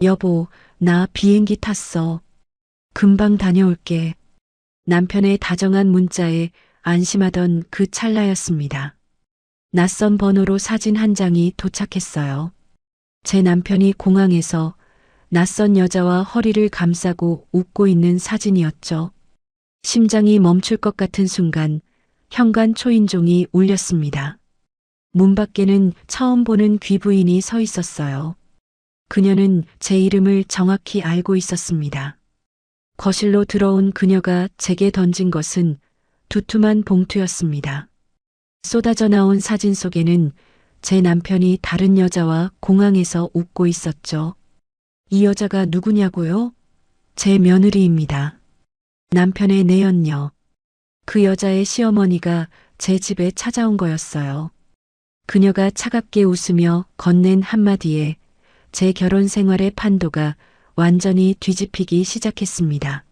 여보, 나 비행기 탔어. 금방 다녀올게. 남편의 다정한 문자에 안심하던 그 찰나였습니다. 낯선 번호로 사진 한 장이 도착했어요. 제 남편이 공항에서 낯선 여자와 허리를 감싸고 웃고 있는 사진이었죠. 심장이 멈출 것 같은 순간 현관 초인종이 울렸습니다. 문 밖에는 처음 보는 귀부인이 서 있었어요. 그녀는 제 이름을 정확히 알고 있었습니다. 거실로 들어온 그녀가 제게 던진 것은 두툼한 봉투였습니다. 쏟아져 나온 사진 속에는 제 남편이 다른 여자와 공항에서 웃고 있었죠. 이 여자가 누구냐고요? 제 며느리입니다. 남편의 내연녀. 그 여자의 시어머니가 제 집에 찾아온 거였어요. 그녀가 차갑게 웃으며 건넨 한마디에 제 결혼 생활의 판도가 완전히 뒤집히기 시작했습니다.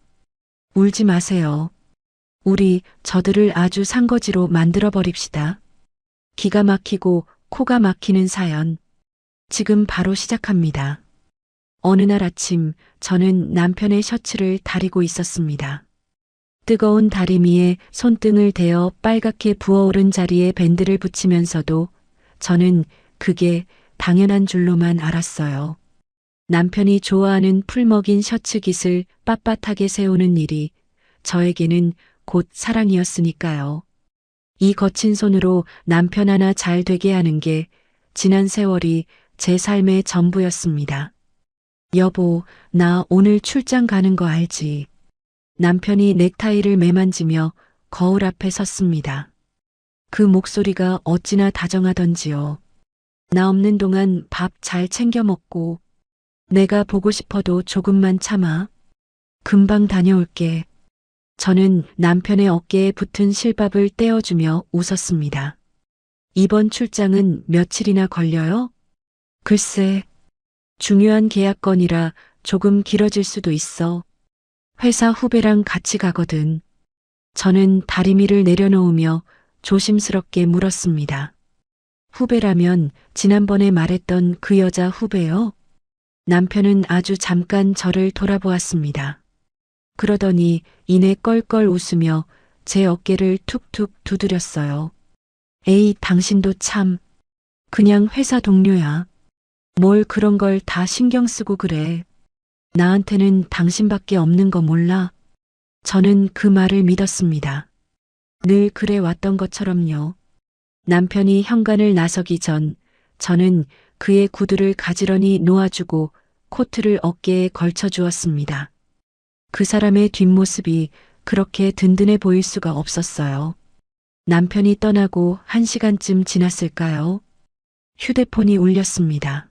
울지 마세요. 우리 저들을 아주 산거지로 만들어 버립시다. 기가 막히고 코가 막히는 사연. 지금 바로 시작합니다. 어느 날 아침 저는 남편의 셔츠를 다리고 있었습니다. 뜨거운 다리미에 손등을 대어 빨갛게 부어오른 자리에 밴드를 붙이면서도 저는 그게 당연한 줄로만 알았어요. 남편이 좋아하는 풀먹인 셔츠 깃을 빳빳하게 세우는 일이 저에게는 곧 사랑이었으니까요. 이 거친 손으로 남편 하나 잘 되게 하는 게 지난 세월이 제 삶의 전부였습니다. 여보, 나 오늘 출장 가는 거 알지? 남편이 넥타이를 매만지며 거울 앞에 섰습니다. 그 목소리가 어찌나 다정하던지요. 나 없는 동안 밥 잘 챙겨 먹고 내가 보고 싶어도 조금만 참아. 금방 다녀올게. 저는 남편의 어깨에 붙은 실밥을 떼어주며 웃었습니다. 이번 출장은 며칠이나 걸려요? 글쎄, 중요한 계약건이라 조금 길어질 수도 있어. 회사 후배랑 같이 가거든. 저는 다리미를 내려놓으며 조심스럽게 물었습니다. 후배라면 지난번에 말했던 그 여자 후배요? 남편은 아주 잠깐 저를 돌아보았습니다. 그러더니 이내 껄껄 웃으며 제 어깨를 툭툭 두드렸어요. 에이, 당신도 참. 그냥 회사 동료야. 뭘 그런 걸 다 신경 쓰고 그래. 나한테는 당신밖에 없는 거 몰라? 저는 그 말을 믿었습니다. 늘 그래 왔던 것처럼요. 남편이 현관을 나서기 전 저는 그의 구두를 가지런히 놓아주고 코트를 어깨에 걸쳐 주었습니다. 그 사람의 뒷모습이 그렇게 든든해 보일 수가 없었어요. 남편이 떠나고 1시간쯤 지났을까요? 휴대폰이 울렸습니다.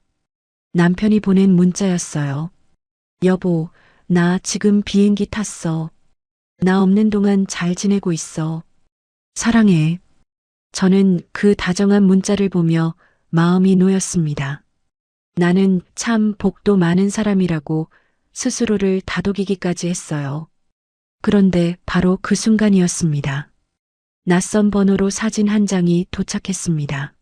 남편이 보낸 문자였어요. 여보, 나 지금 비행기 탔어. 나 없는 동안 잘 지내고 있어. 사랑해. 저는 그 다정한 문자를 보며 마음이 놓였습니다. 나는 참 복도 많은 사람이라고 스스로를 다독이기까지 했어요. 그런데 바로 그 순간이었습니다. 낯선 번호로 사진 한 장이 도착했습니다.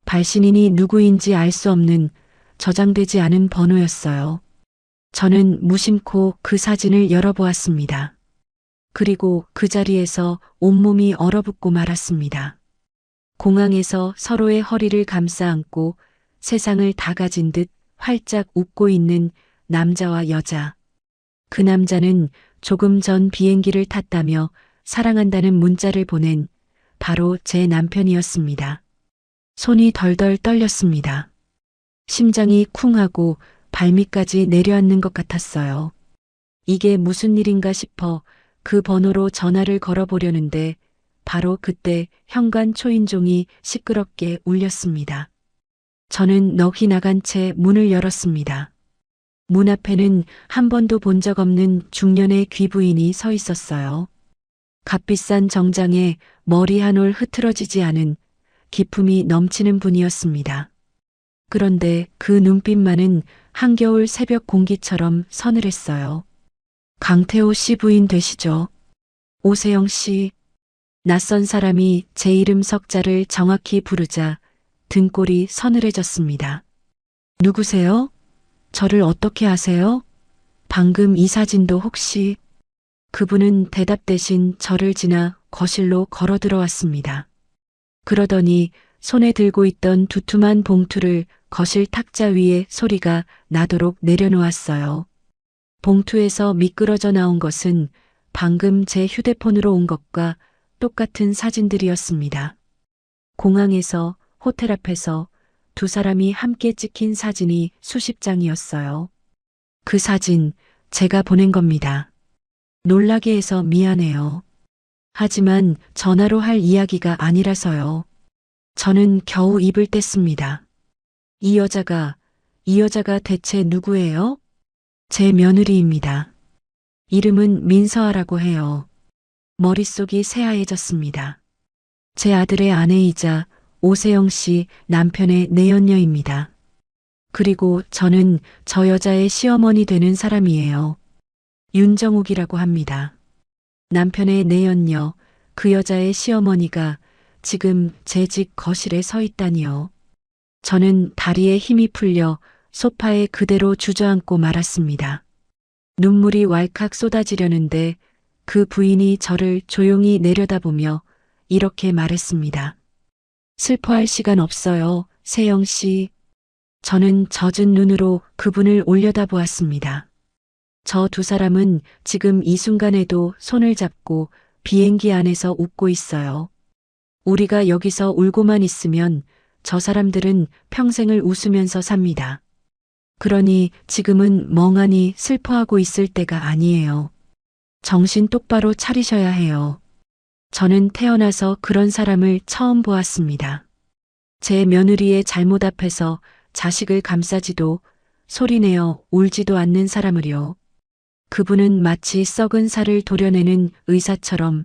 발신인이 누구인지 알 수 없는 저장되지 않은 번호였어요. 저는 무심코 그 사진을 열어보았습니다. 그리고 그 자리에서 온몸이 얼어붙고 말았습니다. 공항에서 서로의 허리를 감싸 안고 세상을 다 가진 듯 활짝 웃고 있는 남자와 여자. 그 남자는 조금 전 비행기를 탔다며 사랑한다는 문자를 보낸 바로 제 남편이었습니다. 손이 덜덜 떨렸습니다. 심장이 쿵하고 발밑까지 내려앉는 것 같았어요. 이게 무슨 일인가 싶어 그 번호로 전화를 걸어보려는데 바로 그때 현관 초인종이 시끄럽게 울렸습니다. 저는 넋이 나간 채 문을 열었습니다. 문 앞에는 한 번도 본 적 없는 중년의 귀부인이 서 있었어요. 값비싼 정장에 머리 한 올 흐트러지지 않은 기품이 넘치는 분이었습니다. 그런데 그 눈빛만은 한겨울 새벽 공기처럼 서늘했어요. 강태호 씨 부인 되시죠? 오세영 씨. 낯선 사람이 제 이름 석자를 정확히 부르자 등골이 서늘해졌습니다. 누구세요? 저를 어떻게 아세요? 방금 이 사진도 혹시? 그분은 대답 대신 저를 지나 거실로 걸어 들어왔습니다. 그러더니 손에 들고 있던 두툼한 봉투를 거실 탁자 위에 소리가 나도록 내려놓았어요. 봉투에서 미끄러져 나온 것은 방금 제 휴대폰으로 온 것과 똑같은 사진들이었습니다. 공항에서, 호텔 앞에서 두 사람이 함께 찍힌 사진이 수십 장이었어요. 그 사진 제가 보낸 겁니다. 놀라게 해서 미안해요. 하지만 전화로 할 이야기가 아니라서요. 저는 겨우 입을 뗐습니다. 이 여자가 대체 누구예요? 제 며느리입니다. 이름은 민서아라고 해요. 머릿속이 새하얘졌습니다. 제 아들의 아내이자 오세영 씨 남편의 내연녀입니다. 그리고 저는 저 여자의 시어머니 되는 사람이에요. 윤정욱이라고 합니다. 남편의 내연녀, 그 여자의 시어머니가 지금 제 집 거실에 서 있다니요. 저는 다리에 힘이 풀려 소파에 그대로 주저앉고 말았습니다. 눈물이 왈칵 쏟아지려는데 그 부인이 저를 조용히 내려다보며 이렇게 말했습니다. 슬퍼할 시간 없어요, 세영 씨. 저는 젖은 눈으로 그분을 올려다보았습니다. 저 두 사람은 지금 이 순간에도 손을 잡고 비행기 안에서 웃고 있어요. 우리가 여기서 울고만 있으면 저 사람들은 평생을 웃으면서 삽니다. 그러니 지금은 멍하니 슬퍼하고 있을 때가 아니에요. 정신 똑바로 차리셔야 해요. 저는 태어나서 그런 사람을 처음 보았습니다. 제 며느리의 잘못 앞에서 자식을 감싸지도 소리내어 울지도 않는 사람을요. 그분은 마치 썩은 살을 도려내는 의사처럼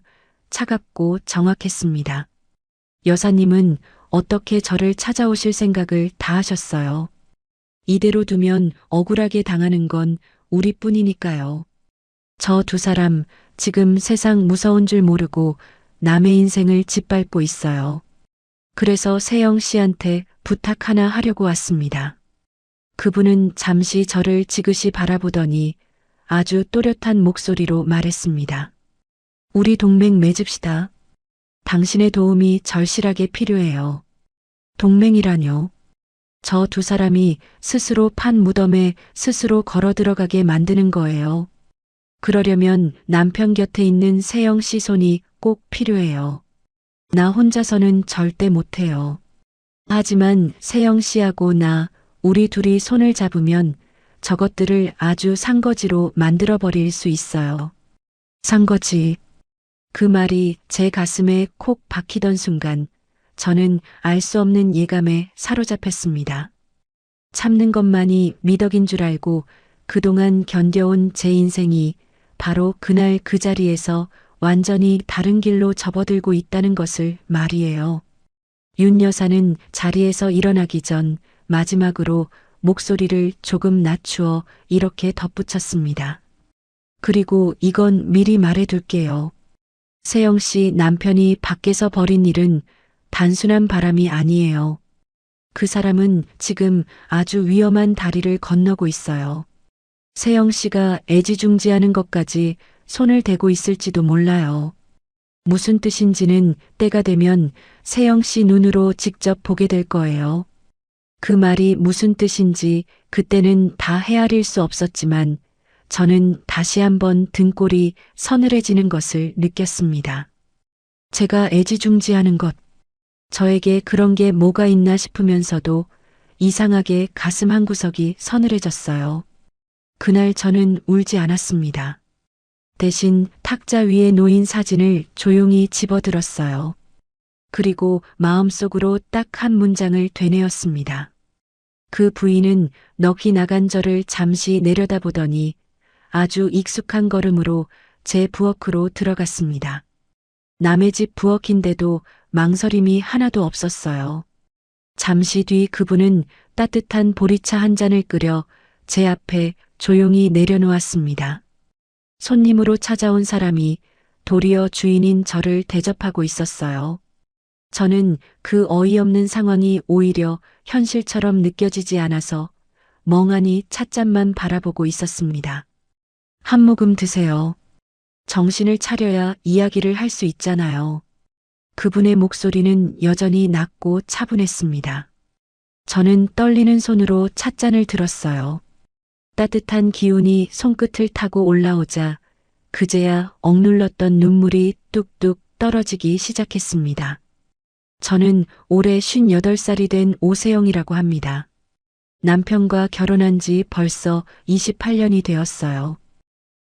차갑고 정확했습니다. 여사님은 어떻게 저를 찾아오실 생각을 다 하셨어요. 이대로 두면 억울하게 당하는 건 우리뿐이니까요. 저 두 사람 지금 세상 무서운 줄 모르고 남의 인생을 짓밟고 있어요. 그래서 세영 씨한테 부탁 하나 하려고 왔습니다. 그분은 잠시 저를 지그시 바라보더니 아주 또렷한 목소리로 말했습니다. 우리 동맹 맺읍시다. 당신의 도움이 절실하게 필요해요. 동맹이라뇨. 저 두 사람이 스스로 판 무덤에 스스로 걸어 들어가게 만드는 거예요. 그러려면 남편 곁에 있는 세영 씨 손이 꼭 필요해요. 나 혼자서는 절대 못해요. 하지만 세영 씨하고 나, 우리 둘이 손을 잡으면 저것들을 아주 산거지로 만들어버릴 수 있어요. 산거지. 그 말이 제 가슴에 콕 박히던 순간 저는 알 수 없는 예감에 사로잡혔습니다. 참는 것만이 미덕인 줄 알고 그동안 견뎌온 제 인생이 바로 그날 그 자리에서 완전히 다른 길로 접어들고 있다는 것을 말이에요. 윤 여사는 자리에서 일어나기 전 마지막으로 목소리를 조금 낮추어 이렇게 덧붙였습니다. 그리고 이건 미리 말해둘게요. 세영 씨 남편이 밖에서 벌인 일은 단순한 바람이 아니에요. 그 사람은 지금 아주 위험한 다리를 건너고 있어요. 세영 씨가 애지중지하는 것까지 손을 대고 있을지도 몰라요. 무슨 뜻인지는 때가 되면 세영 씨 눈으로 직접 보게 될 거예요. 그 말이 무슨 뜻인지 그때는 다 헤아릴 수 없었지만 저는 다시 한번 등골이 서늘해지는 것을 느꼈습니다. 제가 애지중지하는 것, 저에게 그런 게 뭐가 있나 싶으면서도 이상하게 가슴 한구석이 서늘해졌어요. 그날 저는 울지 않았습니다. 대신 탁자 위에 놓인 사진을 조용히 집어들었어요. 그리고 마음속으로 딱 한 문장을 되뇌었습니다. 그 부인은 넋이 나간 저를 잠시 내려다보더니 아주 익숙한 걸음으로 제 부엌으로 들어갔습니다. 남의 집 부엌인데도 망설임이 하나도 없었어요. 잠시 뒤 그분은 따뜻한 보리차 한 잔을 끓여 제 앞에 조용히 내려놓았습니다. 손님으로 찾아온 사람이 도리어 주인인 저를 대접하고 있었어요. 저는 그 어이없는 상황이 오히려 현실처럼 느껴지지 않아서 멍하니 찻잔만 바라보고 있었습니다. 한 모금 드세요. 정신을 차려야 이야기를 할 수 있잖아요. 그분의 목소리는 여전히 낮고 차분했습니다. 저는 떨리는 손으로 찻잔을 들었어요. 따뜻한 기운이 손끝을 타고 올라오자 그제야 억눌렀던 눈물이 뚝뚝 떨어지기 시작했습니다. 저는 올해 58살이 된 오세영이라고 합니다. 남편과 결혼한 지 벌써 28년이 되었어요.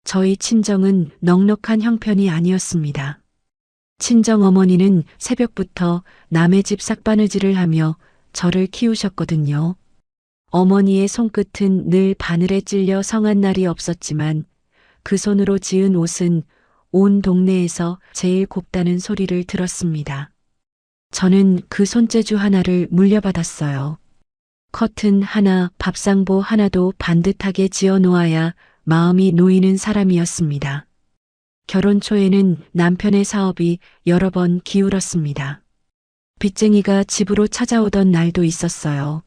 저희 친정은 넉넉한 형편이 아니었습니다. 친정 어머니는 새벽부터 남의 집 싹바느질을 하며 저를 키우셨거든요. 어머니의 손끝은 늘 바늘에 찔려 성한 날이 없었지만 그 손으로 지은 옷은 온 동네에서 제일 곱다는 소리를 들었습니다. 저는 그 손재주 하나를 물려받았어요. 커튼 하나, 밥상보 하나도 반듯하게 지어 놓아야 마음이 놓이는 사람이었습니다. 결혼 초에는 남편의 사업이 여러 번 기울었습니다. 빚쟁이가 집으로 찾아오던 날도 있었어요.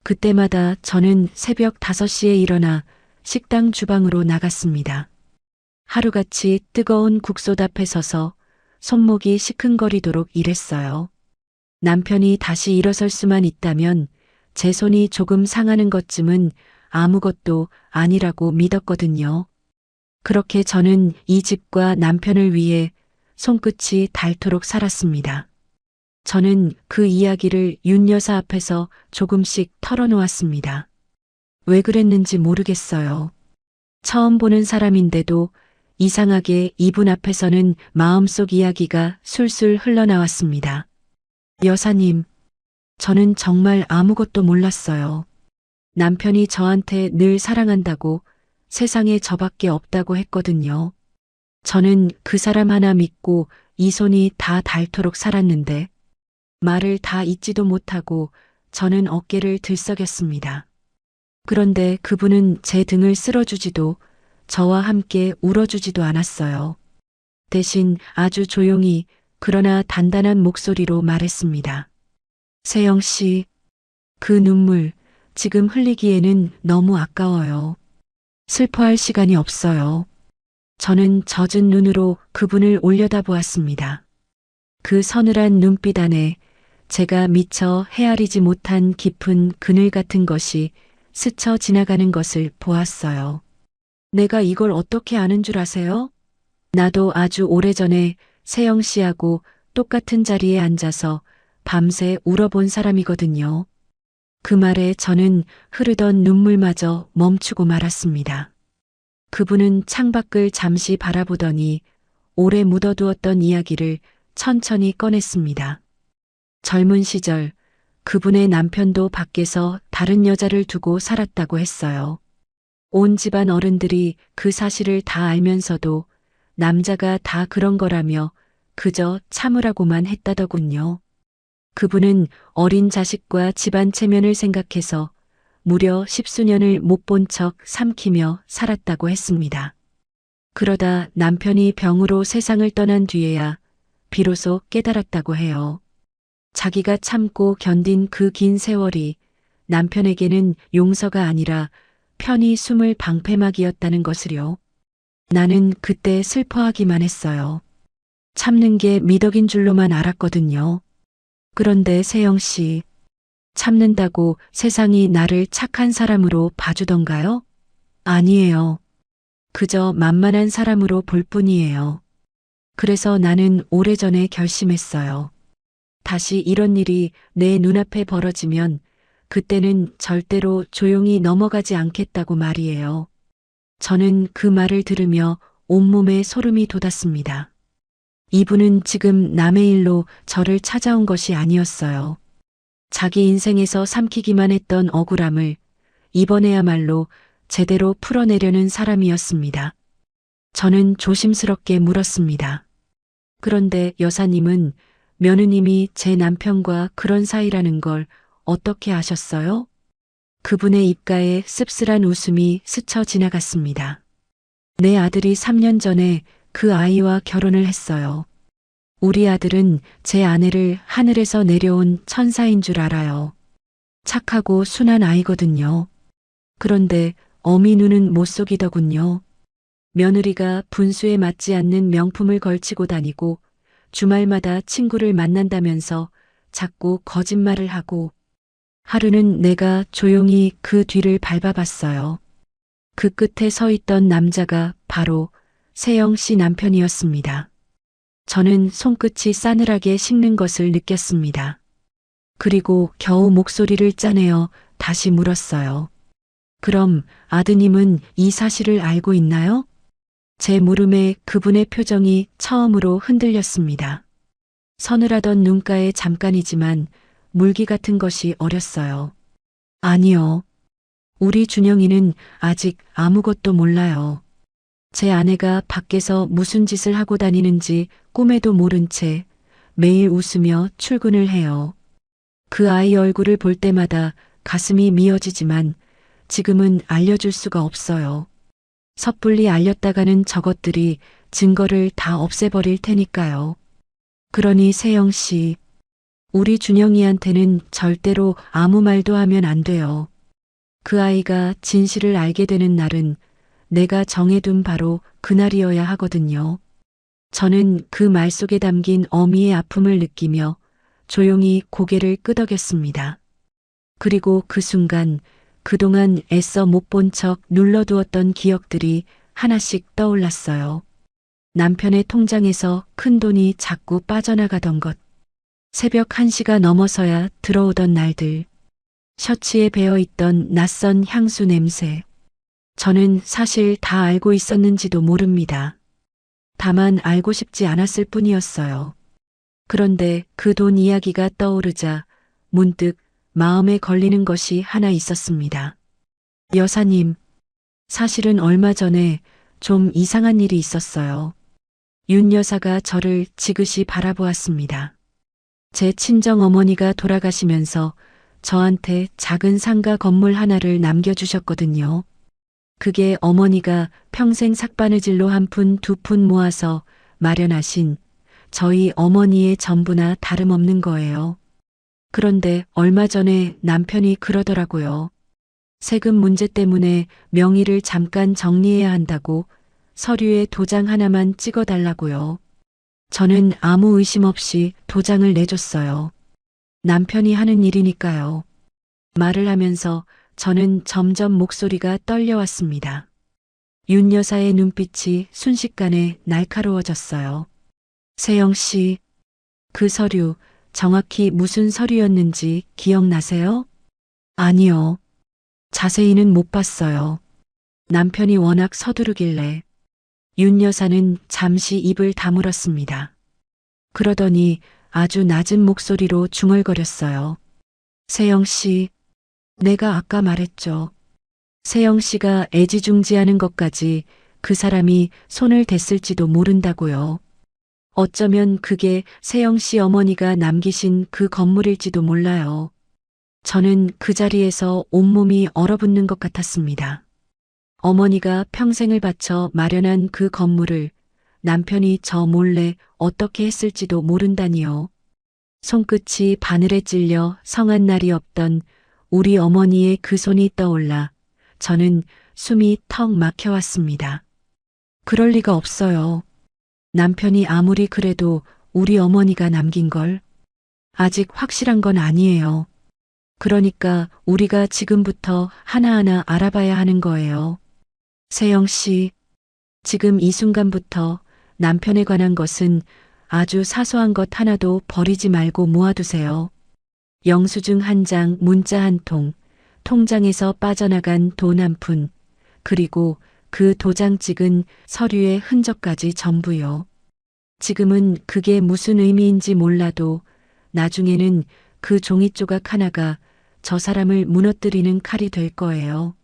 그때마다 저는 새벽 5시에 일어나 식당 주방으로 나갔습니다. 하루같이 뜨거운 국솥 앞에 서서 손목이 시큰거리도록 일했어요. 남편이 다시 일어설 수만 있다면 제 손이 조금 상하는 것쯤은 아무것도 아니라고 믿었거든요. 그렇게 저는 이 집과 남편을 위해 손끝이 닳도록 살았습니다. 저는 그 이야기를 윤 여사 앞에서 조금씩 털어놓았습니다. 왜 그랬는지 모르겠어요. 처음 보는 사람인데도 이상하게 이분 앞에서는 마음속 이야기가 술술 흘러나왔습니다. 여사님, 저는 정말 아무것도 몰랐어요. 남편이 저한테 늘 사랑한다고 세상에 저밖에 없다고 했거든요. 저는 그 사람 하나 믿고 이 손이 다 닳도록 살았는데 말을 다 잊지도 못하고 저는 어깨를 들썩였습니다. 그런데 그분은 제 등을 쓸어주지도 저와 함께 울어주지도 않았어요. 대신 아주 조용히 그러나 단단한 목소리로 말했습니다. 세영 씨, 그 눈물 지금 흘리기에는 너무 아까워요. 슬퍼할 시간이 없어요. 저는 젖은 눈으로 그분을 올려다보았습니다. 그 서늘한 눈빛 안에 제가 미처 헤아리지 못한 깊은 그늘 같은 것이 스쳐 지나가는 것을 보았어요. 내가 이걸 어떻게 아는 줄 아세요? 나도 아주 오래전에 세영 씨하고 똑같은 자리에 앉아서 밤새 울어본 사람이거든요. 그 말에 저는 흐르던 눈물마저 멈추고 말았습니다. 그분은 창밖을 잠시 바라보더니 오래 묻어두었던 이야기를 천천히 꺼냈습니다. 젊은 시절 그분의 남편도 밖에서 다른 여자를 두고 살았다고 했어요. 온 집안 어른들이 그 사실을 다 알면서도 남자가 다 그런 거라며 그저 참으라고만 했다더군요. 그분은 어린 자식과 집안 체면을 생각해서 무려 10수년을 못 본 척 삼키며 살았다고 했습니다. 그러다 남편이 병으로 세상을 떠난 뒤에야 비로소 깨달았다고 해요. 자기가 참고 견딘 그 긴 세월이 남편에게는 용서가 아니라 편히 숨을 방패막이었다는 것을요. 나는 그때 슬퍼하기만 했어요. 참는 게 미덕인 줄로만 알았거든요. 그런데 세영 씨, 참는다고 세상이 나를 착한 사람으로 봐주던가요? 아니에요. 그저 만만한 사람으로 볼 뿐이에요. 그래서 나는 오래전에 결심했어요. 다시 이런 일이 내 눈앞에 벌어지면 그때는 절대로 조용히 넘어가지 않겠다고 말이에요. 저는 그 말을 들으며 온몸에 소름이 돋았습니다. 이분은 지금 남의 일로 저를 찾아온 것이 아니었어요. 자기 인생에서 삼키기만 했던 억울함을 이번에야말로 제대로 풀어내려는 사람이었습니다. 저는 조심스럽게 물었습니다. 그런데 여사님은 며느님이 제 남편과 그런 사이라는 걸 어떻게 아셨어요? 그분의 입가에 씁쓸한 웃음이 스쳐 지나갔습니다. 내 아들이 3년 전에 그 아이와 결혼을 했어요. 우리 아들은 제 아내를 하늘에서 내려온 천사인 줄 알아요. 착하고 순한 아이거든요. 그런데 어미 눈은 못 속이더군요. 며느리가 분수에 맞지 않는 명품을 걸치고 다니고 주말마다 친구를 만난다면서 자꾸 거짓말을 하고 하루는 내가 조용히 그 뒤를 밟아봤어요. 그 끝에 서 있던 남자가 바로 세영 씨 남편이었습니다. 저는 손끝이 싸늘하게 식는 것을 느꼈습니다. 그리고 겨우 목소리를 짜내어 다시 물었어요. 그럼 아드님은 이 사실을 알고 있나요? 제 물음에 그분의 표정이 처음으로 흔들렸습니다. 서늘하던 눈가에 잠깐이지만 물기 같은 것이 어렸어요. 아니요. 우리 준영이는 아직 아무것도 몰라요. 제 아내가 밖에서 무슨 짓을 하고 다니는지 꿈에도 모른 채 매일 웃으며 출근을 해요. 그 아이 얼굴을 볼 때마다 가슴이 미어지지만 지금은 알려줄 수가 없어요. 섣불리 알렸다가는 저것들이 증거를 다 없애버릴 테니까요. 그러니 세영 씨, 우리 준영이한테는 절대로 아무 말도 하면 안 돼요. 그 아이가 진실을 알게 되는 날은 내가 정해둔 바로 그날이어야 하거든요. 저는 그 말 속에 담긴 어미의 아픔을 느끼며 조용히 고개를 끄덕였습니다. 그리고 그 순간 그동안 애써 못 본 척 눌러두었던 기억들이 하나씩 떠올랐어요. 남편의 통장에서 큰 돈이 자꾸 빠져나가던 것. 새벽 1시가 넘어서야 들어오던 날들. 셔츠에 배어있던 낯선 향수 냄새. 저는 사실 다 알고 있었는지도 모릅니다. 다만 알고 싶지 않았을 뿐이었어요. 그런데 그 돈 이야기가 떠오르자 문득 마음에 걸리는 것이 하나 있었습니다. 여사님, 사실은 얼마 전에 좀 이상한 일이 있었어요. 윤 여사가 저를 지그시 바라보았습니다. 제 친정 어머니가 돌아가시면서 저한테 작은 상가 건물 하나를 남겨주셨거든요. 그게 어머니가 평생 삭바느질로 한 푼 두 푼 모아서 마련하신 저희 어머니의 전부나 다름없는 거예요. 그런데 얼마 전에 남편이 그러더라고요. 세금 문제 때문에 명의를 잠깐 정리해야 한다고 서류에 도장 하나만 찍어달라고요. 저는 아무 의심 없이 도장을 내줬어요. 남편이 하는 일이니까요. 말을 하면서 저는 점점 목소리가 떨려왔습니다. 윤 여사의 눈빛이 순식간에 날카로워졌어요. 세영 씨, 그 서류 정확히 무슨 서류였는지 기억나세요? 아니요. 자세히는 못 봤어요. 남편이 워낙 서두르길래. 윤 여사는 잠시 입을 다물었습니다. 그러더니 아주 낮은 목소리로 중얼거렸어요. 세영 씨, 내가 아까 말했죠. 세영 씨가 애지중지하는 것까지 그 사람이 손을 댔을지도 모른다고요. 어쩌면 그게 세영 씨 어머니가 남기신 그 건물일지도 몰라요. 저는 그 자리에서 온몸이 얼어붙는 것 같았습니다. 어머니가 평생을 바쳐 마련한 그 건물을 남편이 저 몰래 어떻게 했을지도 모른다니요. 손끝이 바늘에 찔려 성한 날이 없던 우리 어머니의 그 손이 떠올라 저는 숨이 턱 막혀왔습니다. 그럴 리가 없어요. 남편이 아무리 그래도 우리 어머니가 남긴 걸 아직 확실한 건 아니에요. 그러니까 우리가 지금부터 하나하나 알아봐야 하는 거예요. 세영 씨, 지금 이 순간부터 남편에 관한 것은 아주 사소한 것 하나도 버리지 말고 모아두세요. 영수증 한 장, 문자 한 통, 통장에서 빠져나간 돈 한 푼, 그리고 그 도장 찍은 서류의 흔적까지 전부요. 지금은 그게 무슨 의미인지 몰라도 나중에는 그 종이 조각 하나가 저 사람을 무너뜨리는 칼이 될 거예요.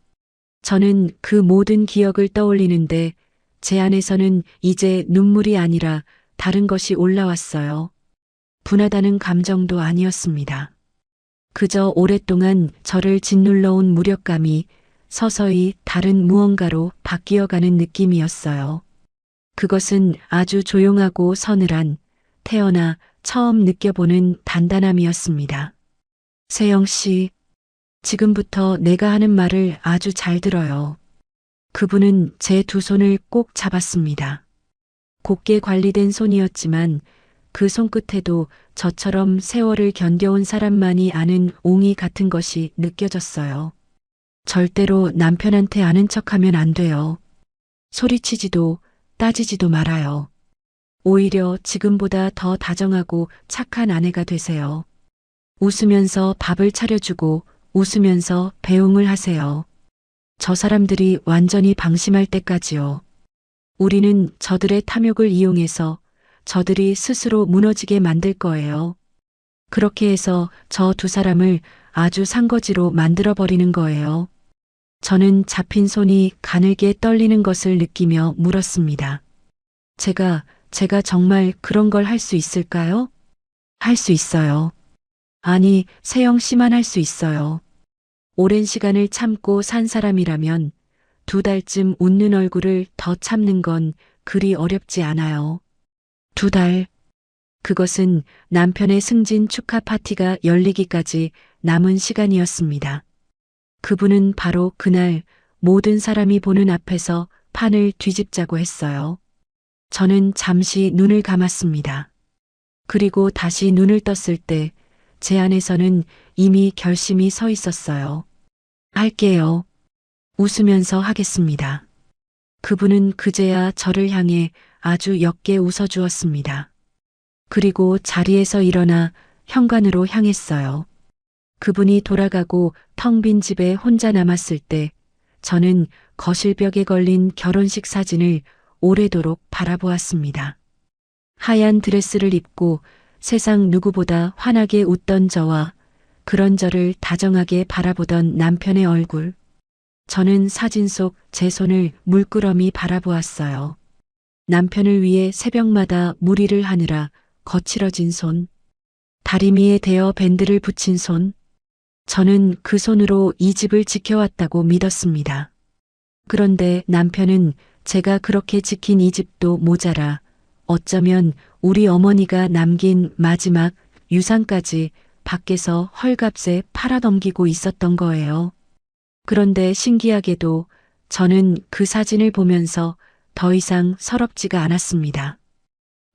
저는 그 모든 기억을 떠올리는데 제 안에서는 이제 눈물이 아니라 다른 것이 올라왔어요. 분하다는 감정도 아니었습니다. 그저 오랫동안 저를 짓눌러온 무력감이 서서히 다른 무언가로 바뀌어가는 느낌이었어요. 그것은 아주 조용하고 서늘한 태어나 처음 느껴보는 단단함이었습니다. 세영 씨, 지금부터 내가 하는 말을 아주 잘 들어요. 그분은 제 두 손을 꼭 잡았습니다. 곱게 관리된 손이었지만 그 손끝에도 저처럼 세월을 견뎌온 사람만이 아는 옹이 같은 것이 느껴졌어요. 절대로 남편한테 아는 척하면 안 돼요. 소리치지도 따지지도 말아요. 오히려 지금보다 더 다정하고 착한 아내가 되세요. 웃으면서 밥을 차려주고 웃으면서 배웅을 하세요. 저 사람들이 완전히 방심할 때까지요. 우리는 저들의 탐욕을 이용해서 저들이 스스로 무너지게 만들 거예요. 그렇게 해서 저 두 사람을 아주 상거지로 만들어버리는 거예요. 저는 잡힌 손이 가늘게 떨리는 것을 느끼며 물었습니다. 제가 정말 그런 걸 할 수 있을까요? 할 수 있어요. 아니, 세영 씨만 할 수 있어요. 오랜 시간을 참고 산 사람이라면 2달쯤 웃는 얼굴을 더 참는 건 그리 어렵지 않아요. 2달. 그것은 남편의 승진 축하 파티가 열리기까지 남은 시간이었습니다. 그분은 바로 그날 모든 사람이 보는 앞에서 판을 뒤집자고 했어요. 저는 잠시 눈을 감았습니다. 그리고 다시 눈을 떴을 때 제 안에서는 이미 결심이 서 있었어요. 할게요. 웃으면서 하겠습니다. 그분은 그제야 저를 향해 아주 옅게 웃어주었습니다. 그리고 자리에서 일어나 현관으로 향했어요. 그분이 돌아가고 텅 빈 집에 혼자 남았을 때 저는 거실벽에 걸린 결혼식 사진을 오래도록 바라보았습니다. 하얀 드레스를 입고 세상 누구보다 환하게 웃던 저와 그런 저를 다정하게 바라보던 남편의 얼굴. 저는 사진 속 제 손을 물끄러미 바라보았어요. 남편을 위해 새벽마다 무리를 하느라 거칠어진 손, 다리미에 대어 밴드를 붙인 손. 저는 그 손으로 이 집을 지켜왔다고 믿었습니다. 그런데 남편은 제가 그렇게 지킨 이 집도 모자라 어쩌면 우리 어머니가 남긴 마지막 유산까지 밖에서 헐값에 팔아넘기고 있었던 거예요. 그런데 신기하게도 저는 그 사진을 보면서 더 이상 서럽지가 않았습니다.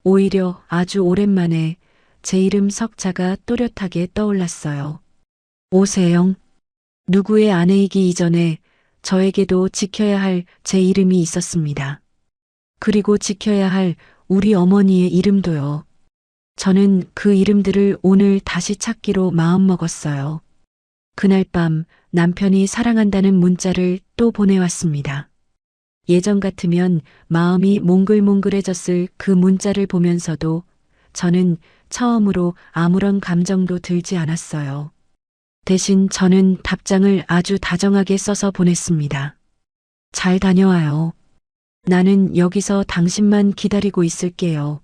오히려 아주 오랜만에 제 이름 석자가 또렷하게 떠올랐어요. 오세영. 누구의 아내이기 이전에 저에게도 지켜야 할 제 이름이 있었습니다. 그리고 지켜야 할 우리 어머니의 이름도요. 저는 그 이름들을 오늘 다시 찾기로 마음먹었어요. 그날 밤 남편이 사랑한다는 문자를 또 보내왔습니다. 예전 같으면 마음이 몽글몽글해졌을 그 문자를 보면서도 저는 처음으로 아무런 감정도 들지 않았어요. 대신 저는 답장을 아주 다정하게 써서 보냈습니다. 잘 다녀와요. 나는 여기서 당신만 기다리고 있을게요.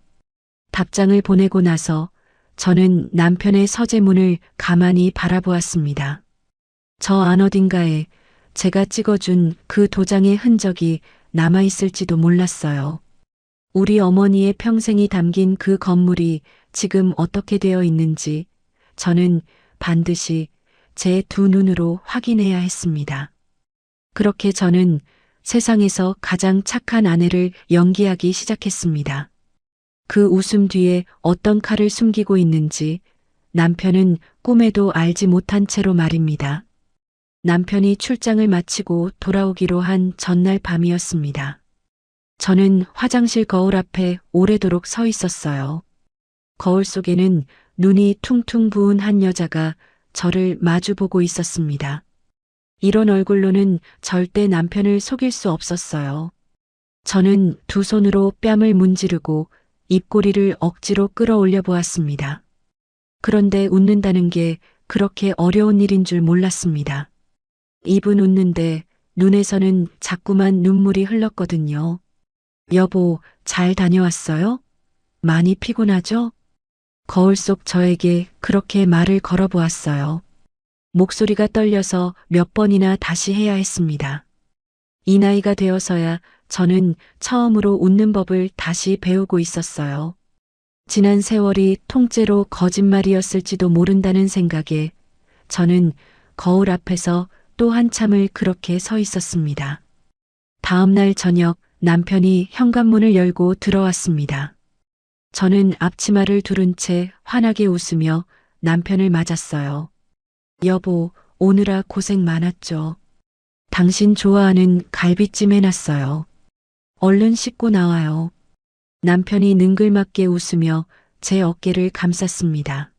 답장을 보내고 나서 저는 남편의 서재문을 가만히 바라보았습니다. 저 안 어딘가에 제가 찍어준 그 도장의 흔적이 남아있을지도 몰랐어요. 우리 어머니의 평생이 담긴 그 건물이 지금 어떻게 되어 있는지 저는 반드시 제 두 눈으로 확인해야 했습니다. 그렇게 저는 세상에서 가장 착한 아내를 연기하기 시작했습니다. 그 웃음 뒤에 어떤 칼을 숨기고 있는지 남편은 꿈에도 알지 못한 채로 말입니다. 남편이 출장을 마치고 돌아오기로 한 전날 밤이었습니다. 저는 화장실 거울 앞에 오래도록 서 있었어요. 거울 속에는 눈이 퉁퉁 부은 한 여자가 저를 마주보고 있었습니다. 이런 얼굴로는 절대 남편을 속일 수 없었어요. 저는 두 손으로 뺨을 문지르고 입꼬리를 억지로 끌어올려 보았습니다. 그런데 웃는다는 게 그렇게 어려운 일인 줄 몰랐습니다. 입은 웃는데 눈에서는 자꾸만 눈물이 흘렀거든요. 여보, 잘 다녀왔어요? 많이 피곤하죠? 거울 속 저에게 그렇게 말을 걸어보았어요. 목소리가 떨려서 몇 번이나 다시 해야 했습니다. 이 나이가 되어서야 저는 처음으로 웃는 법을 다시 배우고 있었어요. 지난 세월이 통째로 거짓말이었을지도 모른다는 생각에 저는 거울 앞에서 또 한참을 그렇게 서 있었습니다. 다음 날 저녁 남편이 현관문을 열고 들어왔습니다. 저는 앞치마를 두른 채 환하게 웃으며 남편을 맞았어요. 여보, 오느라 고생 많았죠. 당신 좋아하는 갈비찜 해놨어요. 얼른 씻고 나와요. 남편이 능글맞게 웃으며 제 어깨를 감쌌습니다.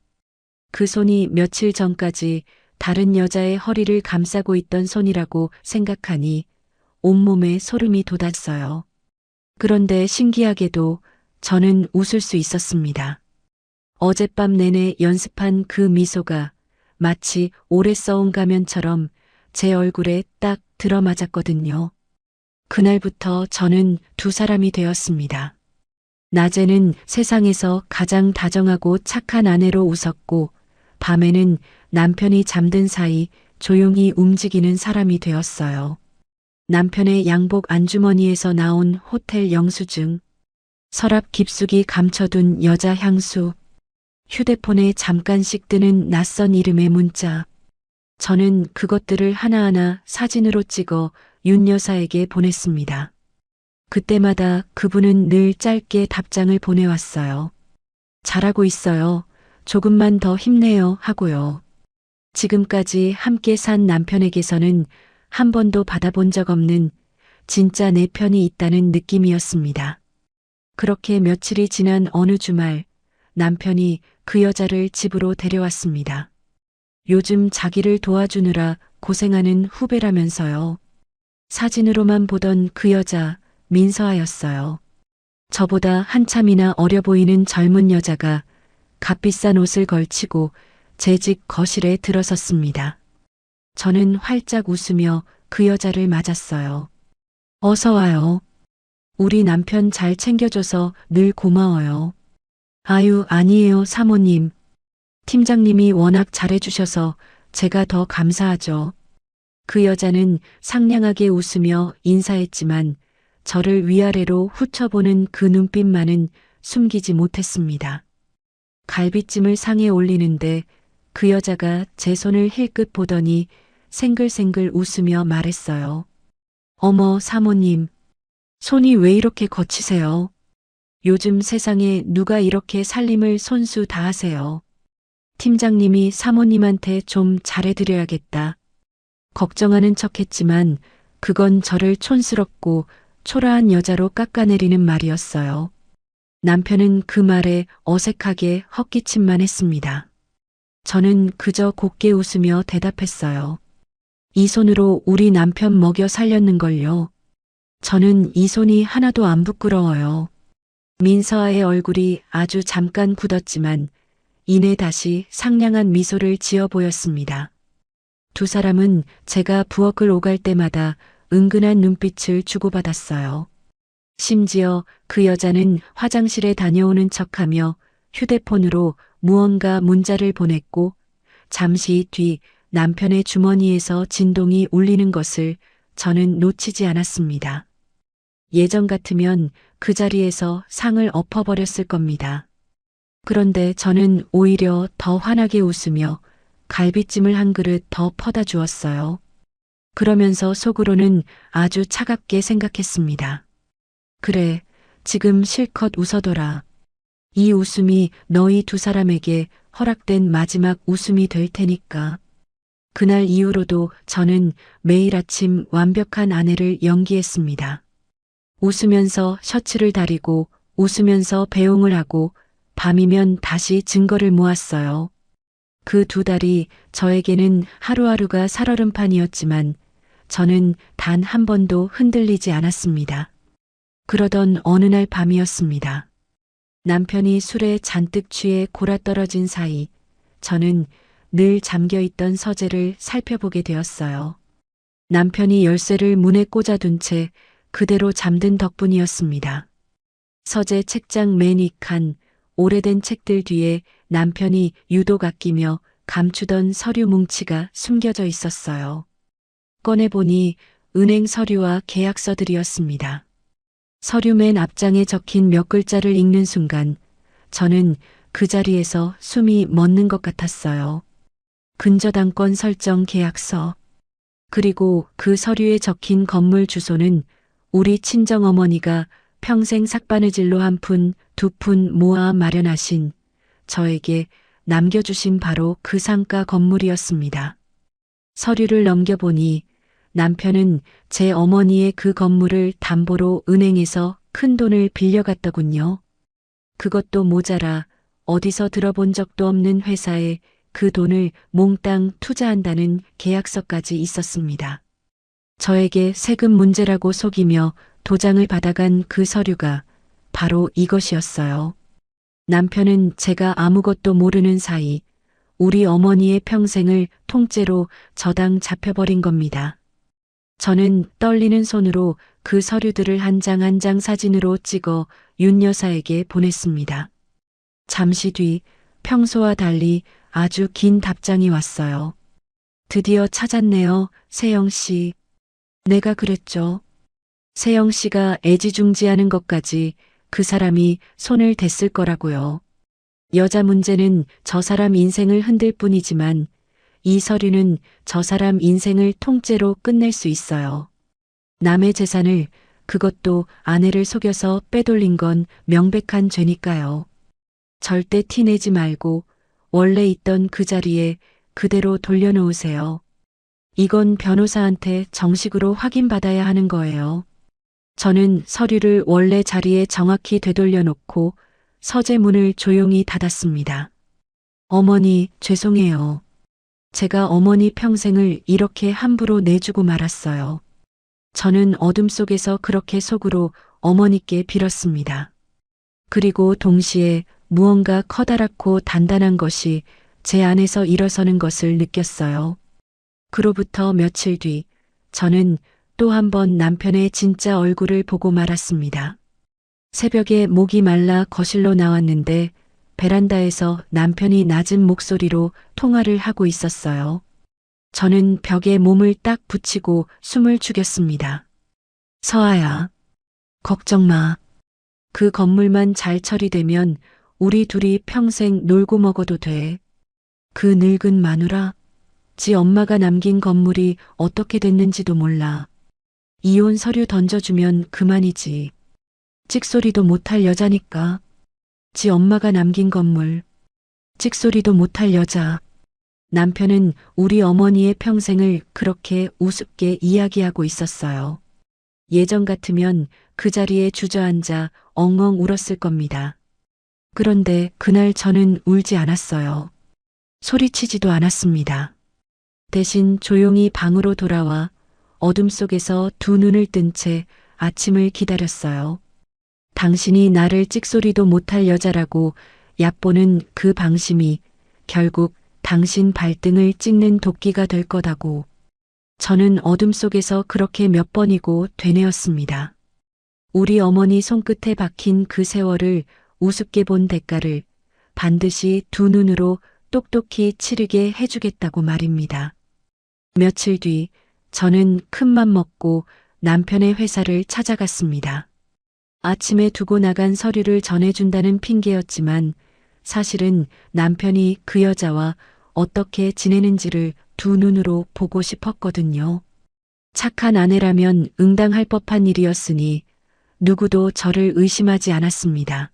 그 손이 며칠 전까지 다른 여자의 허리를 감싸고 있던 손이라고 생각하니 온몸에 소름이 돋았어요. 그런데 신기하게도 저는 웃을 수 있었습니다. 어젯밤 내내 연습한 그 미소가 마치 오래 써온 가면처럼 제 얼굴에 딱 들어맞았거든요. 그날부터 저는 두 사람이 되었습니다. 낮에는 세상에서 가장 다정하고 착한 아내로 웃었고, 밤에는 남편이 잠든 사이 조용히 움직이는 사람이 되었어요. 남편의 양복 안주머니에서 나온 호텔 영수증, 서랍 깊숙이 감춰둔 여자 향수, 휴대폰에 잠깐씩 뜨는 낯선 이름의 문자. 저는 그것들을 하나하나 사진으로 찍어 윤 여사에게 보냈습니다. 그때마다 그분은 늘 짧게 답장을 보내왔어요. 잘하고 있어요. 조금만 더 힘내요 하고요. 지금까지 함께 산 남편에게서는 한 번도 받아본 적 없는 진짜 내 편이 있다는 느낌이었습니다. 그렇게 며칠이 지난 어느 주말 남편이 그 여자를 집으로 데려왔습니다. 요즘 자기를 도와주느라 고생하는 후배라면서요. 사진으로만 보던 그 여자 민서아였어요. 저보다 한참이나 어려 보이는 젊은 여자가 값비싼 옷을 걸치고 제 집 거실에 들어섰습니다. 저는 활짝 웃으며 그 여자를 맞았어요. 어서 와요. 우리 남편 잘 챙겨줘서 늘 고마워요. 아유, 아니에요, 사모님. 팀장님이 워낙 잘해주셔서 제가 더 감사하죠. 그 여자는 상냥하게 웃으며 인사했지만 저를 위아래로 훑어보는 그 눈빛만은 숨기지 못했습니다. 갈비찜을 상에 올리는데 그 여자가 제 손을 힐끗 보더니 생글생글 웃으며 말했어요. 어머, 사모님. 손이 왜 이렇게 거치세요? 요즘 세상에 누가 이렇게 살림을 손수 다 하세요. 팀장님이 사모님한테 좀 잘해드려야겠다. 걱정하는 척했지만 그건 저를 촌스럽고 초라한 여자로 깎아내리는 말이었어요. 남편은 그 말에 어색하게 헛기침만 했습니다. 저는 그저 곱게 웃으며 대답했어요. 이 손으로 우리 남편 먹여 살렸는걸요. 저는 이 손이 하나도 안 부끄러워요. 민서아의 얼굴이 아주 잠깐 굳었지만 이내 다시 상냥한 미소를 지어 보였습니다. 두 사람은 제가 부엌을 오갈 때마다 은근한 눈빛을 주고받았어요. 심지어 그 여자는 화장실에 다녀오는 척하며 휴대폰으로 무언가 문자를 보냈고 잠시 뒤 남편의 주머니에서 진동이 울리는 것을 저는 놓치지 않았습니다. 예전 같으면 그 자리에서 상을 엎어버렸을 겁니다. 그런데 저는 오히려 더 환하게 웃으며 갈비찜을 한 그릇 더 퍼다 주었어요. 그러면서 속으로는 아주 차갑게 생각했습니다. 그래, 지금 실컷 웃어둬라. 이 웃음이 너희 두 사람에게 허락된 마지막 웃음이 될 테니까. 그날 이후로도 저는 매일 아침 완벽한 아내를 연기했습니다. 웃으면서 셔츠를 다리고 웃으면서 배웅을 하고 밤이면 다시 증거를 모았어요. 그 두 달이 저에게는 하루하루가 살얼음판이었지만 저는 단 한 번도 흔들리지 않았습니다. 그러던 어느 날 밤이었습니다. 남편이 술에 잔뜩 취해 골아떨어진 사이 저는 늘 잠겨있던 서재를 살펴보게 되었어요. 남편이 열쇠를 문에 꽂아둔 채 그대로 잠든 덕분이었습니다. 서재 책장 맨 윗칸 오래된 책들 뒤에 남편이 유독 아끼며 감추던 서류 뭉치가 숨겨져 있었어요. 꺼내보니 은행 서류와 계약서들이었습니다. 서류 맨 앞장에 적힌 몇 글자를 읽는 순간 저는 그 자리에서 숨이 멎는 것 같았어요. 근저당권 설정 계약서. 그리고 그 서류에 적힌 건물 주소는 우리 친정어머니가 평생 삭바느질로 한 푼, 두 푼 모아 마련하신 저에게 남겨주신 바로 그 상가 건물이었습니다. 서류를 넘겨보니 남편은 제 어머니의 그 건물을 담보로 은행에서 큰 돈을 빌려갔더군요. 그것도 모자라 어디서 들어본 적도 없는 회사에 그 돈을 몽땅 투자한다는 계약서까지 있었습니다. 저에게 세금 문제라고 속이며 도장을 받아간 그 서류가 바로 이것이었어요. 남편은 제가 아무것도 모르는 사이 우리 어머니의 평생을 통째로 저당 잡혀버린 겁니다. 저는 떨리는 손으로 그 서류들을 한 장 한 장 사진으로 찍어 윤 여사에게 보냈습니다. 잠시 뒤 평소와 달리 아주 긴 답장이 왔어요. 드디어 찾았네요, 세영 씨. 내가 그랬죠. 세영 씨가 애지중지하는 것까지 그 사람이 손을 댔을 거라고요. 여자 문제는 저 사람 인생을 흔들 뿐이지만 이 서류는 저 사람 인생을 통째로 끝낼 수 있어요. 남의 재산을, 그것도 아내를 속여서 빼돌린 건 명백한 죄니까요. 절대 티내지 말고 원래 있던 그 자리에 그대로 돌려놓으세요. 이건 변호사한테 정식으로 확인받아야 하는 거예요. 저는 서류를 원래 자리에 정확히 되돌려놓고 서재문을 조용히 닫았습니다. 어머니, 죄송해요. 제가 어머니 평생을 이렇게 함부로 내주고 말았어요. 저는 어둠 속에서 그렇게 속으로 어머니께 빌었습니다. 그리고 동시에 무언가 커다랗고 단단한 것이 제 안에서 일어서는 것을 느꼈어요. 그로부터 며칠 뒤 저는 또 한 번 남편의 진짜 얼굴을 보고 말았습니다. 새벽에 목이 말라 거실로 나왔는데 베란다에서 남편이 낮은 목소리로 통화를 하고 있었어요. 저는 벽에 몸을 딱 붙이고 숨을 죽였습니다. 서아야, 걱정 마. 그 건물만 잘 처리되면 우리 둘이 평생 놀고 먹어도 돼. 그 늙은 마누라, 지 엄마가 남긴 건물이 어떻게 됐는지도 몰라. 이혼 서류 던져주면 그만이지. 찍소리도 못할 여자니까. 지 엄마가 남긴 건물. 찍소리도 못할 여자. 남편은 우리 어머니의 평생을 그렇게 우습게 이야기하고 있었어요. 예전 같으면 그 자리에 주저앉아 엉엉 울었을 겁니다. 그런데 그날 저는 울지 않았어요. 소리치지도 않았습니다. 대신 조용히 방으로 돌아와 어둠 속에서 두 눈을 뜬 채 아침을 기다렸어요. 당신이 나를 찍소리도 못할 여자라고 얕보는 그 방심이 결국 당신 발등을 찍는 도끼가 될 거다고. 저는 어둠 속에서 그렇게 몇 번이고 되뇌었습니다. 우리 어머니 손끝에 박힌 그 세월을 우습게 본 대가를 반드시 두 눈으로 똑똑히 치르게 해주겠다고 말입니다. 며칠 뒤 저는 큰맘 먹고 남편의 회사를 찾아갔습니다. 아침에 두고 나간 서류를 전해준다는 핑계였지만 사실은 남편이 그 여자와 어떻게 지내는지를 두 눈으로 보고 싶었거든요. 착한 아내라면 응당할 법한 일이었으니 누구도 저를 의심하지 않았습니다.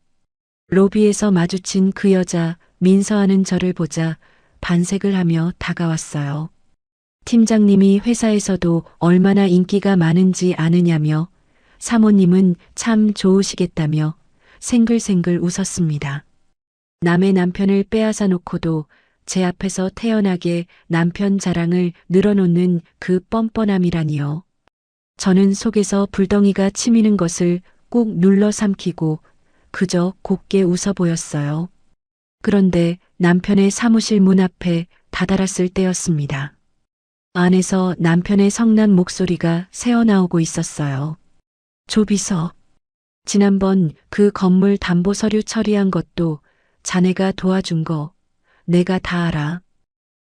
로비에서 마주친 그 여자 민서하는 저를 보자 반색을 하며 다가왔어요. 팀장님이 회사에서도 얼마나 인기가 많은지 아느냐며 사모님은 참 좋으시겠다며 생글생글 웃었습니다. 남의 남편을 빼앗아 놓고도 제 앞에서 태연하게 남편 자랑을 늘어놓는 그 뻔뻔함이라니요. 저는 속에서 불덩이가 치미는 것을 꾹 눌러 삼키고 그저 곱게 웃어 보였어요. 그런데 남편의 사무실 문 앞에 다다랐을 때였습니다. 안에서 남편의 성난 목소리가 새어나오고 있었어요. 조비서, 지난번 그 건물 담보 서류 처리한 것도 자네가 도와준 거 내가 다 알아.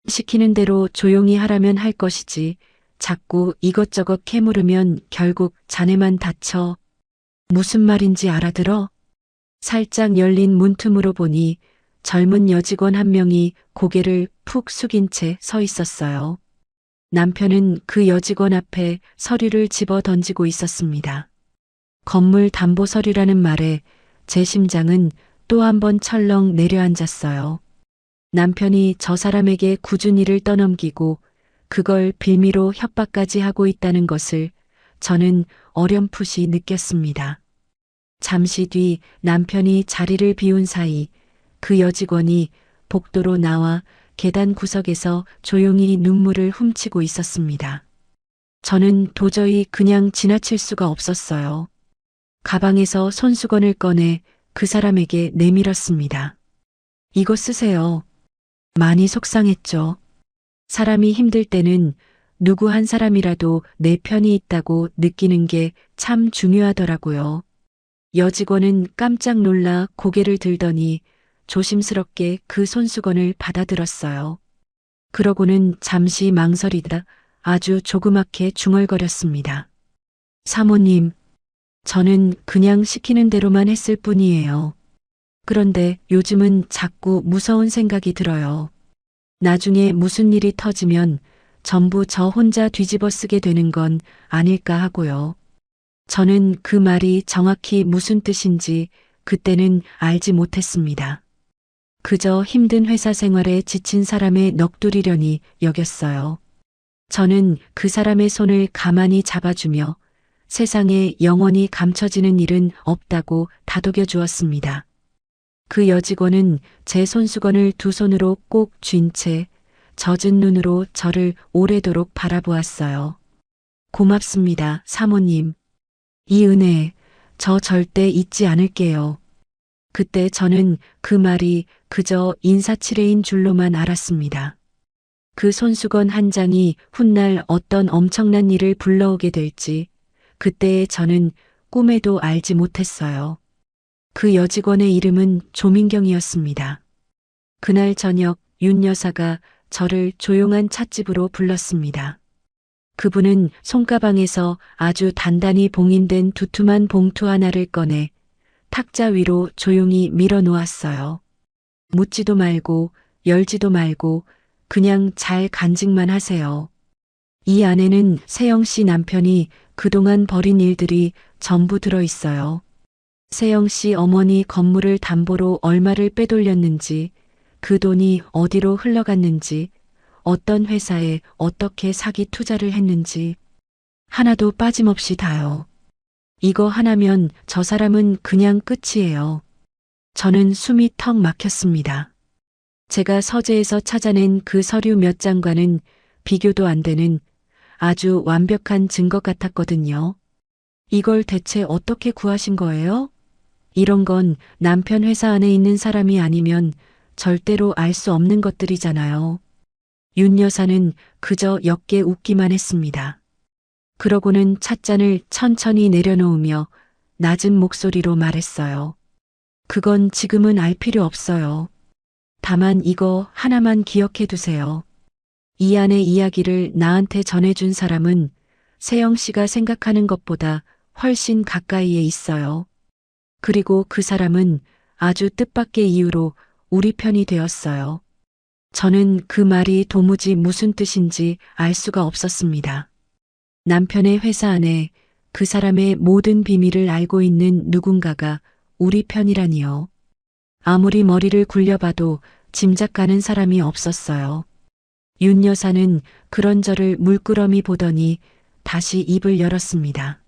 시키는 대로 조용히 하라면 할 것이지 자꾸 이것저것 캐물으면 결국 자네만 다쳐. 무슨 말인지 알아들어? 살짝 열린 문틈으로 보니 젊은 여직원 한 명이 고개를 푹 숙인 채 서 있었어요. 남편은 그 여직원 앞에 서류를 집어 던지고 있었습니다. 건물 담보 서류라는 말에 제 심장은 또 한 번 철렁 내려앉았어요. 남편이 저 사람에게 굳은 일을 떠넘기고 그걸 빌미로 협박까지 하고 있다는 것을 저는 어렴풋이 느꼈습니다. 잠시 뒤 남편이 자리를 비운 사이 그 여직원이 복도로 나와 계단 구석에서 조용히 눈물을 훔치고 있었습니다. 저는 도저히 그냥 지나칠 수가 없었어요. 가방에서 손수건을 꺼내 그 사람에게 내밀었습니다. 이거 쓰세요. 많이 속상했죠. 사람이 힘들 때는 누구 한 사람이라도 내 편이 있다고 느끼는 게 참 중요하더라고요. 여직원은 깜짝 놀라 고개를 들더니 조심스럽게 그 손수건을 받아들었어요. 그러고는 잠시 망설이다 아주 조그맣게 중얼거렸습니다. 사모님, 저는 그냥 시키는 대로만 했을 뿐이에요. 그런데 요즘은 자꾸 무서운 생각이 들어요. 나중에 무슨 일이 터지면 전부 저 혼자 뒤집어 쓰게 되는 건 아닐까 하고요. 저는 그 말이 정확히 무슨 뜻인지 그때는 알지 못했습니다. 그저 힘든 회사 생활에 지친 사람의 넋두리려니 여겼어요. 저는 그 사람의 손을 가만히 잡아주며 세상에 영원히 감춰지는 일은 없다고 다독여 주었습니다. 그 여직원은 제 손수건을 두 손으로 꼭 쥔 채 젖은 눈으로 저를 오래도록 바라보았어요. 고맙습니다, 사모님. 이 은혜, 저 절대 잊지 않을게요. 그때 저는 그 말이 그저 인사치레인 줄로만 알았습니다. 그 손수건 한 장이 훗날 어떤 엄청난 일을 불러오게 될지 그때의 저는 꿈에도 알지 못했어요. 그 여직원의 이름은 조민경이었습니다. 그날 저녁 윤 여사가 저를 조용한 찻집으로 불렀습니다. 그분은 손가방에서 아주 단단히 봉인된 두툼한 봉투 하나를 꺼내 탁자 위로 조용히 밀어 놓았어요. 묻지도 말고 열지도 말고 그냥 잘 간직만 하세요. 이 안에는 세영 씨 남편이 그동안 벌인 일들이 전부 들어 있어요. 세영 씨 어머니 건물을 담보로 얼마를 빼돌렸는지, 그 돈이 어디로 흘러갔는지, 어떤 회사에 어떻게 사기 투자를 했는지 하나도 빠짐없이 다요. 이거 하나면 저 사람은 그냥 끝이에요. 저는 숨이 턱 막혔습니다. 제가 서재에서 찾아낸 그 서류 몇 장과는 비교도 안 되는 아주 완벽한 증거 같았거든요. 이걸 대체 어떻게 구하신 거예요? 이런 건 남편 회사 안에 있는 사람이 아니면 절대로 알 수 없는 것들이잖아요. 윤 여사는 그저 옅게 웃기만 했습니다. 그러고는 찻잔을 천천히 내려놓으며 낮은 목소리로 말했어요. 그건 지금은 알 필요 없어요. 다만 이거 하나만 기억해 두세요. 이 안의 이야기를 나한테 전해준 사람은 세영 씨가 생각하는 것보다 훨씬 가까이에 있어요. 그리고 그 사람은 아주 뜻밖의 이유로 우리 편이 되었어요. 저는 그 말이 도무지 무슨 뜻인지 알 수가 없었습니다. 남편의 회사 안에 그 사람의 모든 비밀을 알고 있는 누군가가 우리 편이라니요. 아무리 머리를 굴려봐도 짐작 가는 사람이 없었어요. 윤 여사는 그런 저를 물끄러미 보더니 다시 입을 열었습니다.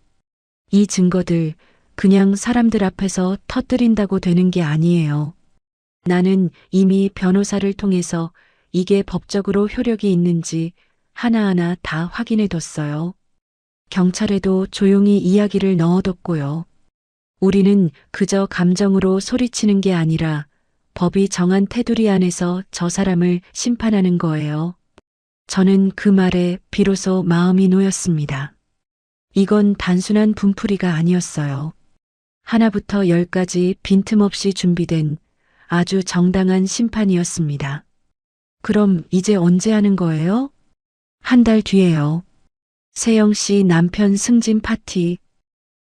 이 증거들 그냥 사람들 앞에서 터뜨린다고 되는 게 아니에요. 나는 이미 변호사를 통해서 이게 법적으로 효력이 있는지 하나하나 다 확인해 뒀어요. 경찰에도 조용히 이야기를 넣어뒀고요. 우리는 그저 감정으로 소리치는 게 아니라 법이 정한 테두리 안에서 저 사람을 심판하는 거예요. 저는 그 말에 비로소 마음이 놓였습니다. 이건 단순한 분풀이가 아니었어요. 하나부터 열까지 빈틈없이 준비된 아주 정당한 심판이었습니다. 그럼 이제 언제 하는 거예요? 한 달 뒤에요. 세영 씨 남편 승진 파티.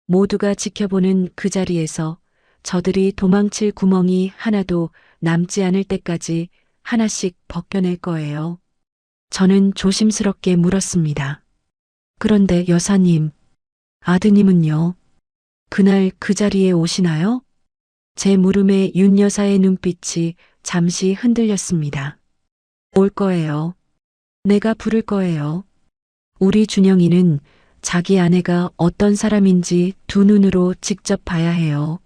모두가 지켜보는 그 자리에서 저들이 도망칠 구멍이 하나도 남지 않을 때까지 하나씩 벗겨낼 거예요. 저는 조심스럽게 물었습니다. 그런데 여사님, 아드님은요? 그날 그 자리에 오시나요? 제 물음에 윤 여사의 눈빛이 잠시 흔들렸습니다. 올 거예요. 내가 부를 거예요. 우리 준영이는 자기 아내가 어떤 사람인지 두 눈으로 직접 봐야 해요.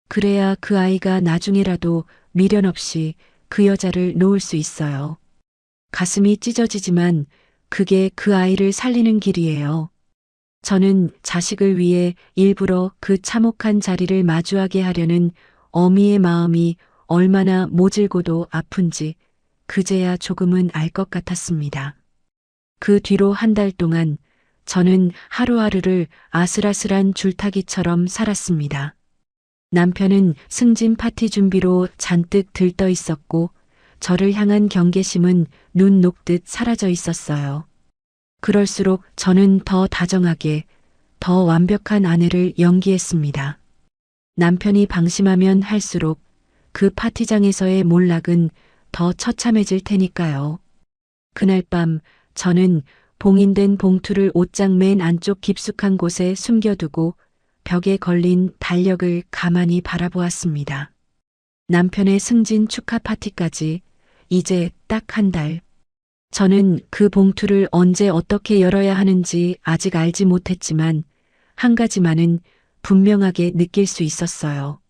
그래야 그 아이가 나중에라도 미련 없이 그 여자를 놓을 수 있어요. 가슴이 찢어지지만 그게 그 아이를 살리는 길이에요. 저는 자식을 위해 일부러 그 참혹한 자리를 마주하게 하려는 어미의 마음이 얼마나 모질고도 아픈지 그제야 조금은 알 것 같았습니다. 그 뒤로 한 달 동안 저는 하루하루를 아슬아슬한 줄타기처럼 살았습니다. 남편은 승진 파티 준비로 잔뜩 들떠 있었고 저를 향한 경계심은 눈 녹듯 사라져 있었어요. 그럴수록 저는 더 다정하게, 더 완벽한 아내를 연기했습니다. 남편이 방심하면 할수록 그 파티장에서의 몰락은 더 처참해질 테니까요. 그날 밤 저는 봉인된 봉투를 옷장 맨 안쪽 깊숙한 곳에 숨겨두고 벽에 걸린 달력을 가만히 바라보았습니다. 남편의 승진 축하 파티까지 이제 딱 한 달. 저는 그 봉투를 언제 어떻게 열어야 하는지 아직 알지 못했지만 한 가지만은 분명하게 느낄 수 있었어요.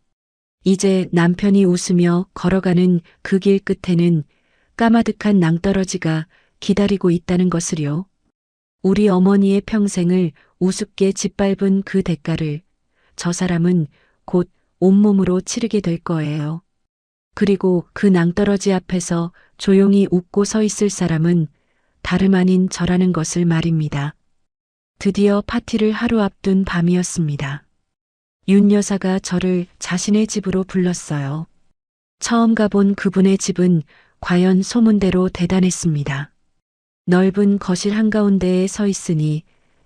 이제 남편이 웃으며 걸어가는 그 길 끝에는 까마득한 낭떠러지가 기다리고 있다는 것을요. 우리 어머니의 평생을 우습게 짓밟은 그 대가를 저 사람은 곧 온몸으로 치르게 될 거예요. 그리고 그 낭떠러지 앞에서 조용히 웃고 서 있을 사람은 다름 아닌 저라는 것을 말입니다. 드디어 파티를 하루 앞둔 밤이었습니다. 윤 여사가 저를 자신의 집으로 불렀어요. 처음 가본 그분의 집은 과연 소문대로 대단했습니다. 넓은 거실 한가운데에 서 있으니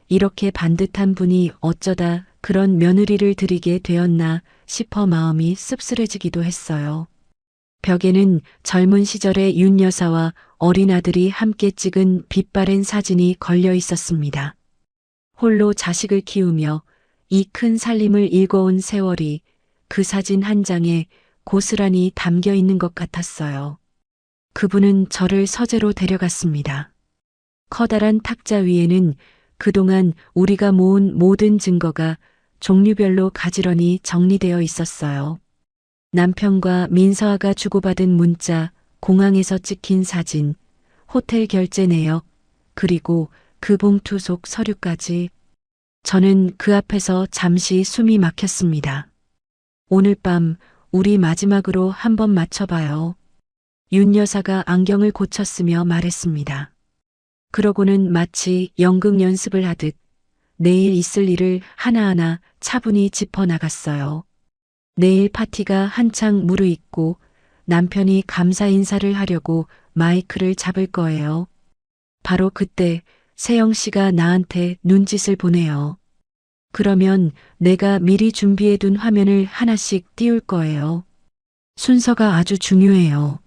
이렇게 반듯한 분이 어쩌다 그런 며느리를 들이게 되었나 싶어 마음이 씁쓸해지기도 했어요. 벽에는 젊은 시절의 윤 여사와 어린 아들이 함께 찍은 빛바랜 사진이 걸려 있었습니다. 홀로 자식을 키우며 이 큰 살림을 일궈온 세월이 그 사진 한 장에 고스란히 담겨 있는 것 같았어요. 그분은 저를 서재로 데려갔습니다. 커다란 탁자 위에는 그동안 우리가 모은 모든 증거가 종류별로 가지런히 정리되어 있었어요. 남편과 민서아가 주고받은 문자, 공항에서 찍힌 사진, 호텔 결제 내역, 그리고 그 봉투 속 서류까지. 저는 그 앞에서 잠시 숨이 막혔습니다. 오늘 밤 우리 마지막으로 한번 맞춰봐요. 윤 여사가 안경을 고쳤으며 말했습니다. 그러고는 마치 연극 연습을 하듯 내일 있을 일을 하나하나 차분히 짚어나갔어요. 내일 파티가 한창 무르익고 남편이 감사 인사를 하려고 마이크를 잡을 거예요. 바로 그때 세영 씨가 나한테 눈짓을 보내요. 그러면 내가 미리 준비해둔 화면을 하나씩 띄울 거예요. 순서가 아주 중요해요.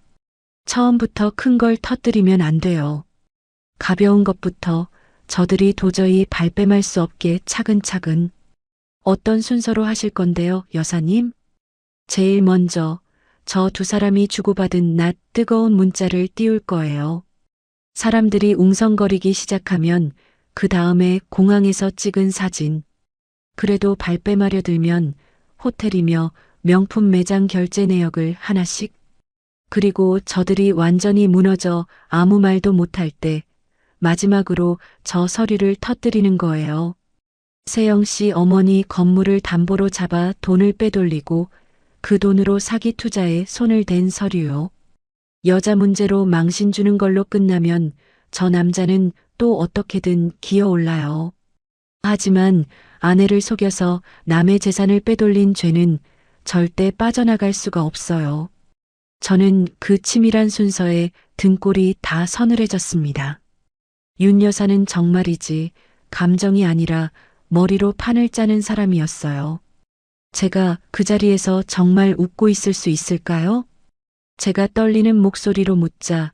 처음부터 큰 걸 터뜨리면 안 돼요. 가벼운 것부터 저들이 도저히 발뺌할 수 없게 차근차근. 어떤 순서로 하실 건데요, 여사님? 제일 먼저 저 두 사람이 주고받은 낯 뜨거운 문자를 띄울 거예요. 사람들이 웅성거리기 시작하면 그 다음에 공항에서 찍은 사진. 그래도 발뺌하려 들면 호텔이며 명품 매장 결제 내역을 하나씩. 그리고 저들이 완전히 무너져 아무 말도 못할 때 마지막으로 저 서류를 터뜨리는 거예요. 세영 씨 어머니 건물을 담보로 잡아 돈을 빼돌리고 그 돈으로 사기 투자에 손을 댄 서류요. 여자 문제로 망신 주는 걸로 끝나면 저 남자는 또 어떻게든 기어올라요. 하지만 아내를 속여서 남의 재산을 빼돌린 죄는 절대 빠져나갈 수가 없어요. 저는 그 치밀한 순서에 등골이 다 서늘해졌습니다. 윤 여사는 정말이지 감정이 아니라 머리로 판을 짜는 사람이었어요. 제가 그 자리에서 정말 웃고 있을 수 있을까요? 제가 떨리는 목소리로 묻자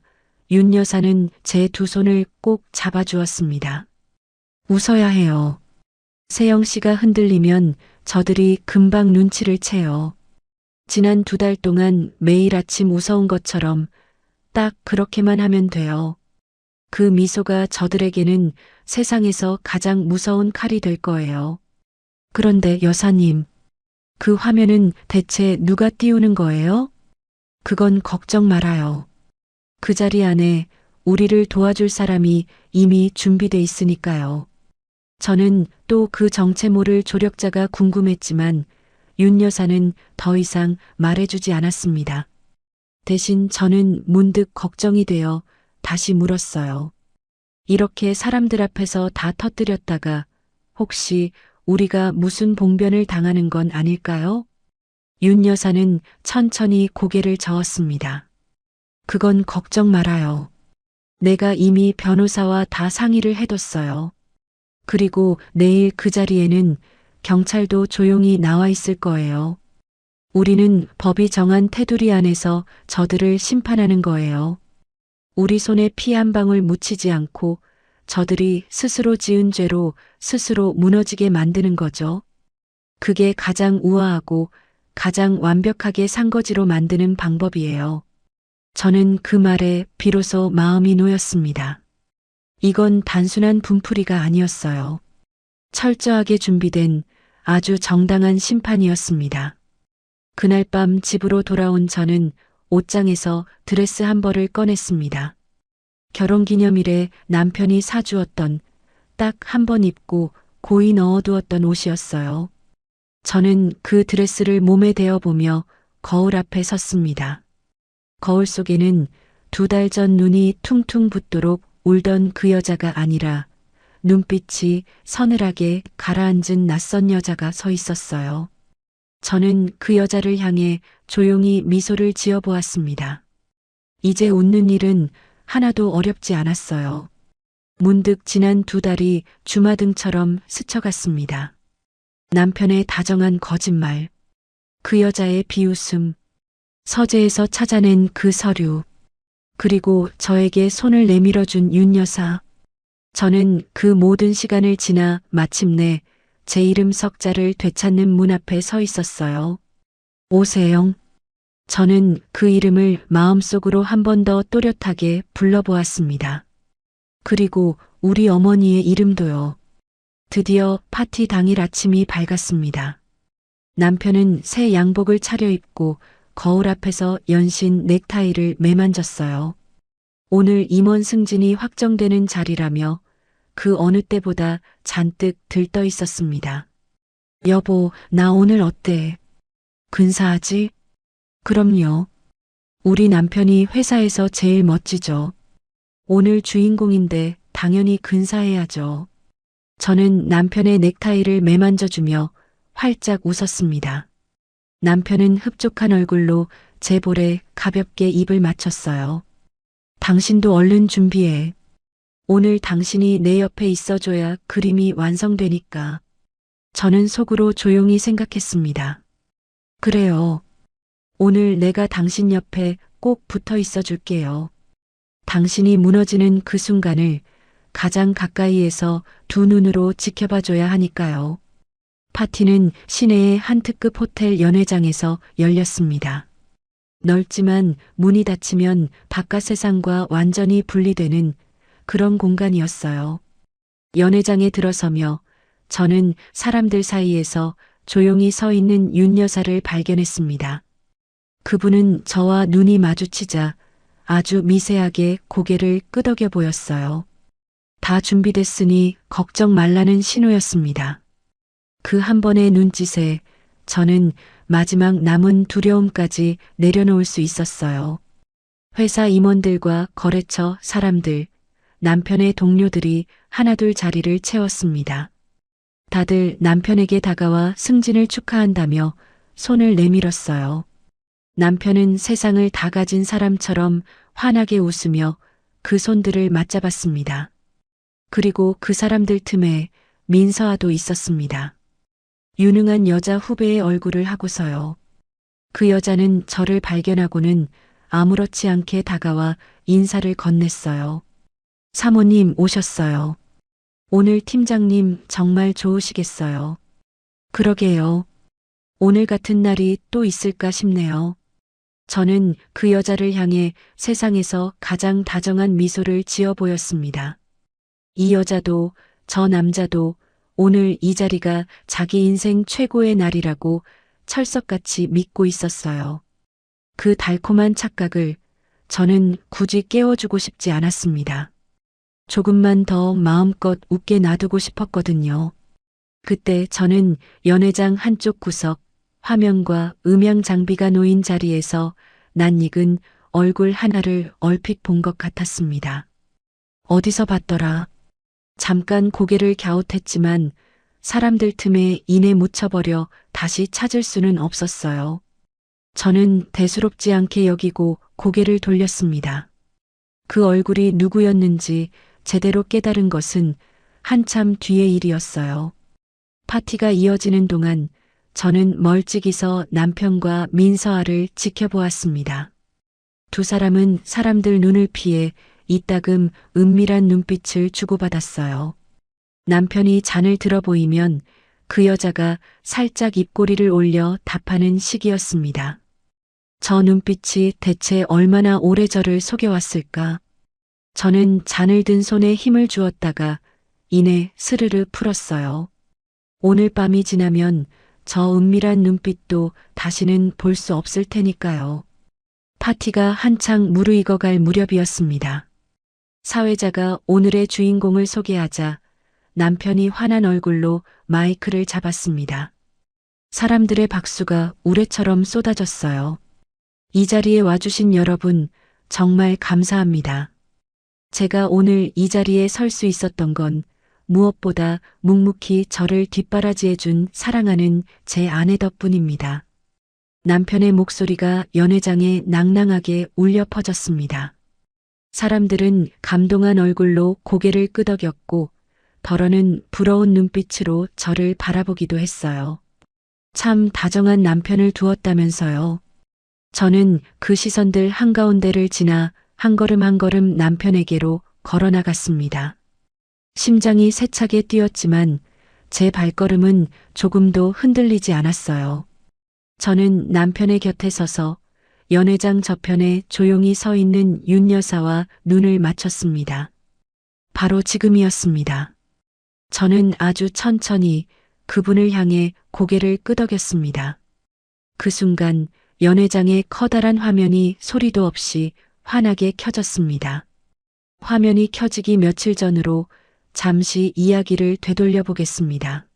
윤 여사는 제 두 손을 꼭 잡아주었습니다. 웃어야 해요. 세영 씨가 흔들리면 저들이 금방 눈치를 채요. 지난 2달 동안 매일 아침 웃어온 것처럼 딱 그렇게만 하면 돼요. 그 미소가 저들에게는 세상에서 가장 무서운 칼이 될 거예요. 그런데 여사님, 그 화면은 대체 누가 띄우는 거예요? 그건 걱정 말아요. 그 자리 안에 우리를 도와줄 사람이 이미 준비돼 있으니까요. 저는 또 그 정체 모를 조력자가 궁금했지만 윤 여사는 더 이상 말해주지 않았습니다. 대신 저는 문득 걱정이 되어 다시 물었어요. 이렇게 사람들 앞에서 다 터뜨렸다가 혹시 우리가 무슨 봉변을 당하는 건 아닐까요? 윤 여사는 천천히 고개를 저었습니다. 그건 걱정 말아요. 내가 이미 변호사와 다 상의를 해뒀어요. 그리고 내일 그 자리에는 경찰도 조용히 나와 있을 거예요. 우리는 법이 정한 테두리 안에서 저들을 심판하는 거예요. 우리 손에 피 한 방울 묻히지 않고 저들이 스스로 지은 죄로 스스로 무너지게 만드는 거죠. 그게 가장 우아하고 가장 완벽하게 산거지로 만드는 방법이에요. 저는 그 말에 비로소 마음이 놓였습니다. 이건 단순한 분풀이가 아니었어요. 철저하게 준비된 아주 정당한 심판이었습니다. 그날 밤 집으로 돌아온 저는 옷장에서 드레스 한 벌을 꺼냈습니다. 결혼기념일에 남편이 사주었던 딱 한 번 입고 고이 넣어두었던 옷이었어요. 저는 그 드레스를 몸에 대어보며 거울 앞에 섰습니다. 거울 속에는 2달 전 눈이 퉁퉁 붓도록 울던 그 여자가 아니라 눈빛이 서늘하게 가라앉은 낯선 여자가 서 있었어요. 저는 그 여자를 향해 조용히 미소를 지어 보았습니다. 이제 웃는 일은 하나도 어렵지 않았어요. 문득 지난 2달이 주마등처럼 스쳐갔습니다. 남편의 다정한 거짓말, 그 여자의 비웃음, 서재에서 찾아낸 그 서류, 그리고 저에게 손을 내밀어준 윤 여사. 저는 그 모든 시간을 지나 마침내 제 이름 석자를 되찾는 문 앞에 서 있었어요. 오세영. 저는 그 이름을 마음속으로 한 번 더 또렷하게 불러보았습니다. 그리고 우리 어머니의 이름도요. 드디어 파티 당일 아침이 밝았습니다. 남편은 새 양복을 차려입고 거울 앞에서 연신 넥타이를 매만졌어요. 오늘 임원 승진이 확정되는 자리라며 그 어느 때보다 잔뜩 들떠 있었습니다. 여보, 나 오늘 어때? 근사하지? 그럼요. 우리 남편이 회사에서 제일 멋지죠. 오늘 주인공인데 당연히 근사해야죠. 저는 남편의 넥타이를 매만져주며 활짝 웃었습니다. 남편은 흡족한 얼굴로 제 볼에 가볍게 입을 맞췄어요. 당신도 얼른 준비해. 오늘 당신이 내 옆에 있어줘야 그림이 완성되니까. 저는 속으로 조용히 생각했습니다. 그래요. 오늘 내가 당신 옆에 꼭 붙어 있어 줄게요. 당신이 무너지는 그 순간을 가장 가까이에서 두 눈으로 지켜봐줘야 하니까요. 파티는 시내의 한 특급 호텔 연회장에서 열렸습니다. 넓지만 문이 닫히면 바깥 세상과 완전히 분리되는 그런 공간이었어요. 연회장에 들어서며 저는 사람들 사이에서 조용히 서 있는 윤 여사를 발견했습니다. 그분은 저와 눈이 마주치자 아주 미세하게 고개를 끄덕여 보였어요. 다 준비됐으니 걱정 말라는 신호였습니다. 그 한 번의 눈짓에 저는 마지막 남은 두려움까지 내려놓을 수 있었어요. 회사 임원들과 거래처 사람들, 남편의 동료들이 하나둘 자리를 채웠습니다. 다들 남편에게 다가와 승진을 축하한다며 손을 내밀었어요. 남편은 세상을 다 가진 사람처럼 환하게 웃으며 그 손들을 맞잡았습니다. 그리고 그 사람들 틈에 민서아도 있었습니다. 유능한 여자 후배의 얼굴을 하고서요. 그 여자는 저를 발견하고는 아무렇지 않게 다가와 인사를 건넸어요. 사모님 오셨어요. 오늘 팀장님 정말 좋으시겠어요. 그러게요. 오늘 같은 날이 또 있을까 싶네요. 저는 그 여자를 향해 세상에서 가장 다정한 미소를 지어 보였습니다. 이 여자도 저 남자도 오늘 이 자리가 자기 인생 최고의 날이라고 철석같이 믿고 있었어요. 그 달콤한 착각을 저는 굳이 깨워주고 싶지 않았습니다. 조금만 더 마음껏 웃게 놔두고 싶었거든요. 그때 저는 연회장 한쪽 구석, 화면과 음향 장비가 놓인 자리에서 낯익은 얼굴 하나를 얼핏 본 것 같았습니다. 어디서 봤더라. 잠깐 고개를 갸웃했지만 사람들 틈에 이내 묻혀버려 다시 찾을 수는 없었어요. 저는 대수롭지 않게 여기고 고개를 돌렸습니다. 그 얼굴이 누구였는지 제대로 깨달은 것은 한참 뒤의 일이었어요. 파티가 이어지는 동안 저는 멀찍이서 남편과 민서아를 지켜보았습니다. 두 사람은 사람들 눈을 피해 이따금 은밀한 눈빛을 주고받았어요. 남편이 잔을 들어 보이면 그 여자가 살짝 입꼬리를 올려 답하는 시기였습니다. 저 눈빛이 대체 얼마나 오래 저를 속여왔을까? 저는 잔을 든 손에 힘을 주었다가 이내 스르르 풀었어요. 오늘 밤이 지나면 저 은밀한 눈빛도 다시는 볼 수 없을 테니까요. 파티가 한창 무르익어갈 무렵이었습니다. 사회자가 오늘의 주인공을 소개하자 남편이 환한 얼굴로 마이크를 잡았습니다. 사람들의 박수가 우레처럼 쏟아졌어요. 이 자리에 와주신 여러분 정말 감사합니다. 제가 오늘 이 자리에 설 수 있었던 건 무엇보다 묵묵히 저를 뒷바라지해준 사랑하는 제 아내 덕분입니다. 남편의 목소리가 연회장에 낭낭하게 울려 퍼졌습니다. 사람들은 감동한 얼굴로 고개를 끄덕였고 덜어는 부러운 눈빛으로 저를 바라보기도 했어요. 참 다정한 남편을 두었다면서요. 저는 그 시선들 한가운데를 지나 한 걸음 한 걸음 남편에게로 걸어 나갔습니다. 심장이 세차게 뛰었지만 제 발걸음은 조금도 흔들리지 않았어요. 저는 남편의 곁에 서서 연회장 저편에 조용히 서 있는 윤 여사와 눈을 맞췄습니다. 바로 지금이었습니다. 저는 아주 천천히 그분을 향해 고개를 끄덕였습니다. 그 순간 연회장의 커다란 화면이 소리도 없이 환하게 켜졌습니다. 화면이 켜지기 며칠 전으로 잠시 이야기를 되돌려 보겠습니다.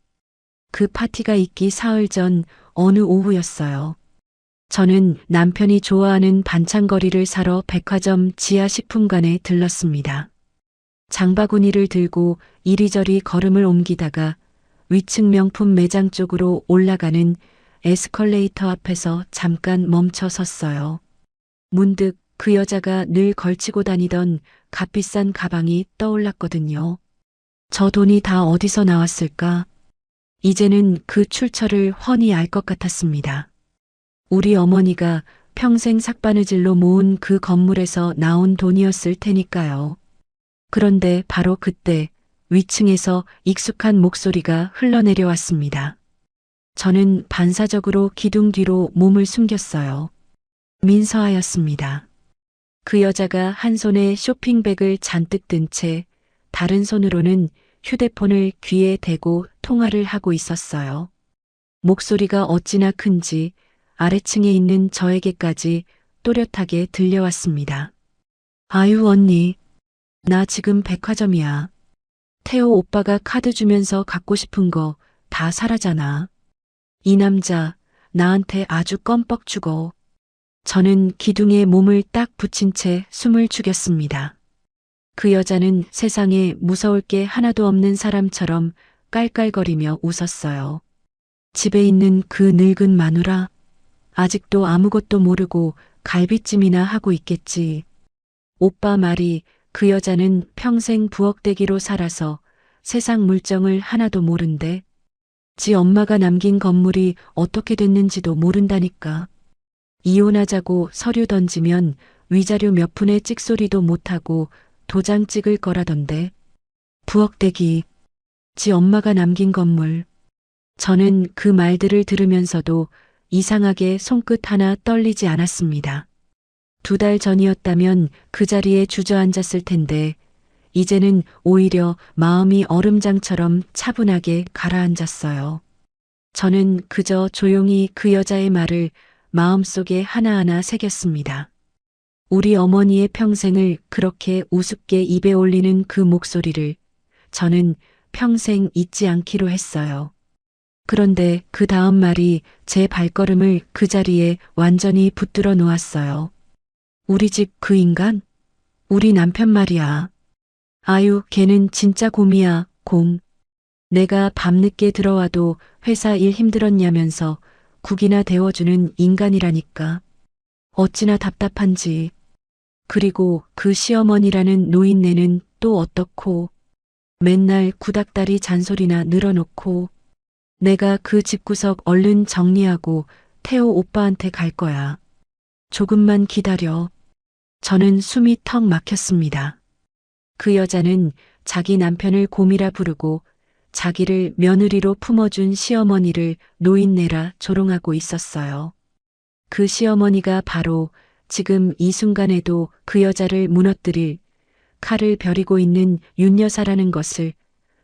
그 파티가 있기 사흘 전 어느 오후였어요. 저는 남편이 좋아하는 반찬거리를 사러 백화점 지하 식품관에 들렀습니다. 장바구니를 들고 이리저리 걸음을 옮기다가 위층 명품 매장 쪽으로 올라가는 에스컬레이터 앞에서 잠깐 멈춰 섰어요. 문득 그 여자가 늘 걸치고 다니던 값비싼 가방이 떠올랐거든요. 저 돈이 다 어디서 나왔을까? 이제는 그 출처를 훤히 알 것 같았습니다. 우리 어머니가 평생 삭바느질로 모은 그 건물에서 나온 돈이었을 테니까요. 그런데 바로 그때 위층에서 익숙한 목소리가 흘러내려왔습니다. 저는 반사적으로 기둥 뒤로 몸을 숨겼어요. 민서아였습니다. 그 여자가 한 손에 쇼핑백을 잔뜩 든 채 다른 손으로는 휴대폰을 귀에 대고 통화를 하고 있었어요. 목소리가 어찌나 큰지 아래층에 있는 저에게까지 또렷하게 들려왔습니다. 아유 언니, 나 지금 백화점이야. 태호 오빠가 카드 주면서 갖고 싶은 거 다 사라잖아. 이 남자 나한테 아주 껌뻑 죽어. 저는 기둥에 몸을 딱 붙인 채 숨을 죽였습니다. 그 여자는 세상에 무서울 게 하나도 없는 사람처럼 깔깔거리며 웃었어요. 집에 있는 그 늙은 마누라, 아직도 아무것도 모르고 갈비찜이나 하고 있겠지. 오빠 말이 그 여자는 평생 부엌대기로 살아서 세상 물정을 하나도 모른대. 지 엄마가 남긴 건물이 어떻게 됐는지도 모른다니까. 이혼하자고 서류 던지면 위자료 몇 푼의 찍소리도 못하고 도장 찍을 거라던데. 부엌대기, 지 엄마가 남긴 건물. 저는 그 말들을 들으면서도 이상하게 손끝 하나 떨리지 않았습니다. 2달 전이었다면 그 자리에 주저앉았을 텐데 이제는 오히려 마음이 얼음장처럼 차분하게 가라앉았어요. 저는 그저 조용히 그 여자의 말을 마음속에 하나하나 새겼습니다. 우리 어머니의 평생을 그렇게 우습게 입에 올리는 그 목소리를 저는 평생 잊지 않기로 했어요. 그런데 그 다음 말이 제 발걸음을 그 자리에 완전히 붙들어 놓았어요. 우리 집 그 인간? 우리 남편 말이야. 아유, 걔는 진짜 곰이야, 곰. 내가 밤늦게 들어와도 회사 일 힘들었냐면서 국이나 데워주는 인간이라니까. 어찌나 답답한지. 그리고 그 시어머니라는 노인네는 또 어떻고. 맨날 구닥다리 잔소리나 늘어놓고. 내가 그 집구석 얼른 정리하고 태호 오빠한테 갈 거야. 조금만 기다려. 저는 숨이 턱 막혔습니다. 그 여자는 자기 남편을 곰이라 부르고 자기를 며느리로 품어준 시어머니를 노인네라 조롱하고 있었어요. 그 시어머니가 바로 지금 이 순간에도 그 여자를 무너뜨릴 칼을 벼리고 있는 윤 여사라는 것을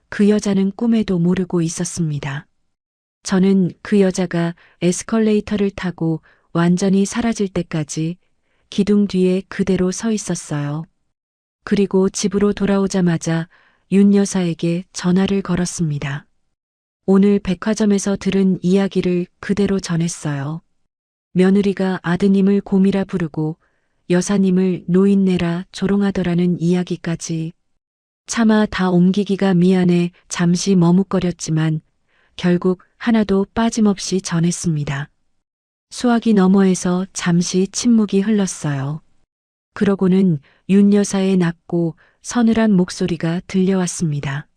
그 여자는 꿈에도 모르고 있었습니다. 저는 그 여자가 에스컬레이터를 타고 완전히 사라질 때까지 기둥 뒤에 그대로 서 있었어요. 그리고 집으로 돌아오자마자 윤 여사에게 전화를 걸었습니다. 오늘 백화점에서 들은 이야기를 그대로 전했어요. 며느리가 아드님을 곰이라 부르고 여사님을 노인네라 조롱하더라는 이야기까지. 차마 다 옮기기가 미안해 잠시 머뭇거렸지만 결국 하나도 빠짐없이 전했습니다. 수화기 너머에서 잠시 침묵이 흘렀어요. 그러고는 윤 여사의 낮고 서늘한 목소리가 들려왔습니다.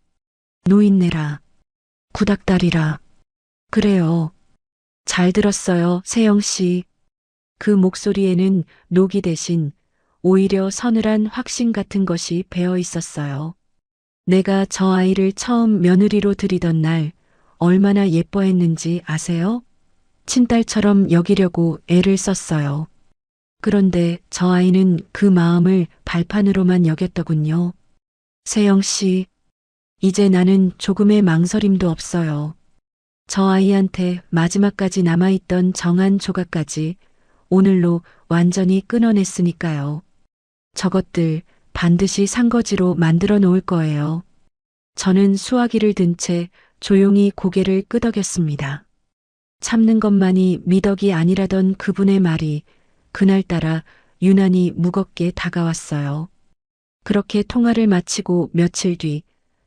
노인네라. 구닥다리라. 그래요. 잘 들었어요, 세영 씨. 그 목소리에는 노기 대신 오히려 서늘한 확신 같은 것이 배어 있었어요. 내가 저 아이를 처음 며느리로 들이던 날 얼마나 예뻐했는지 아세요? 친딸처럼 여기려고 애를 썼어요. 그런데 저 아이는 그 마음을 발판으로만 여겼더군요. 세영 씨, 이제 나는 조금의 망설임도 없어요. 저 아이한테 마지막까지 남아있던 정한 조각까지 오늘로 완전히 끊어냈으니까요. 저것들 반드시 산거지로 만들어 놓을 거예요. 저는 수화기를 든 채 조용히 고개를 끄덕였습니다. 참는 것만이 미덕이 아니라던 그분의 말이 그날따라 유난히 무겁게 다가왔어요. 그렇게 통화를 마치고 며칠 뒤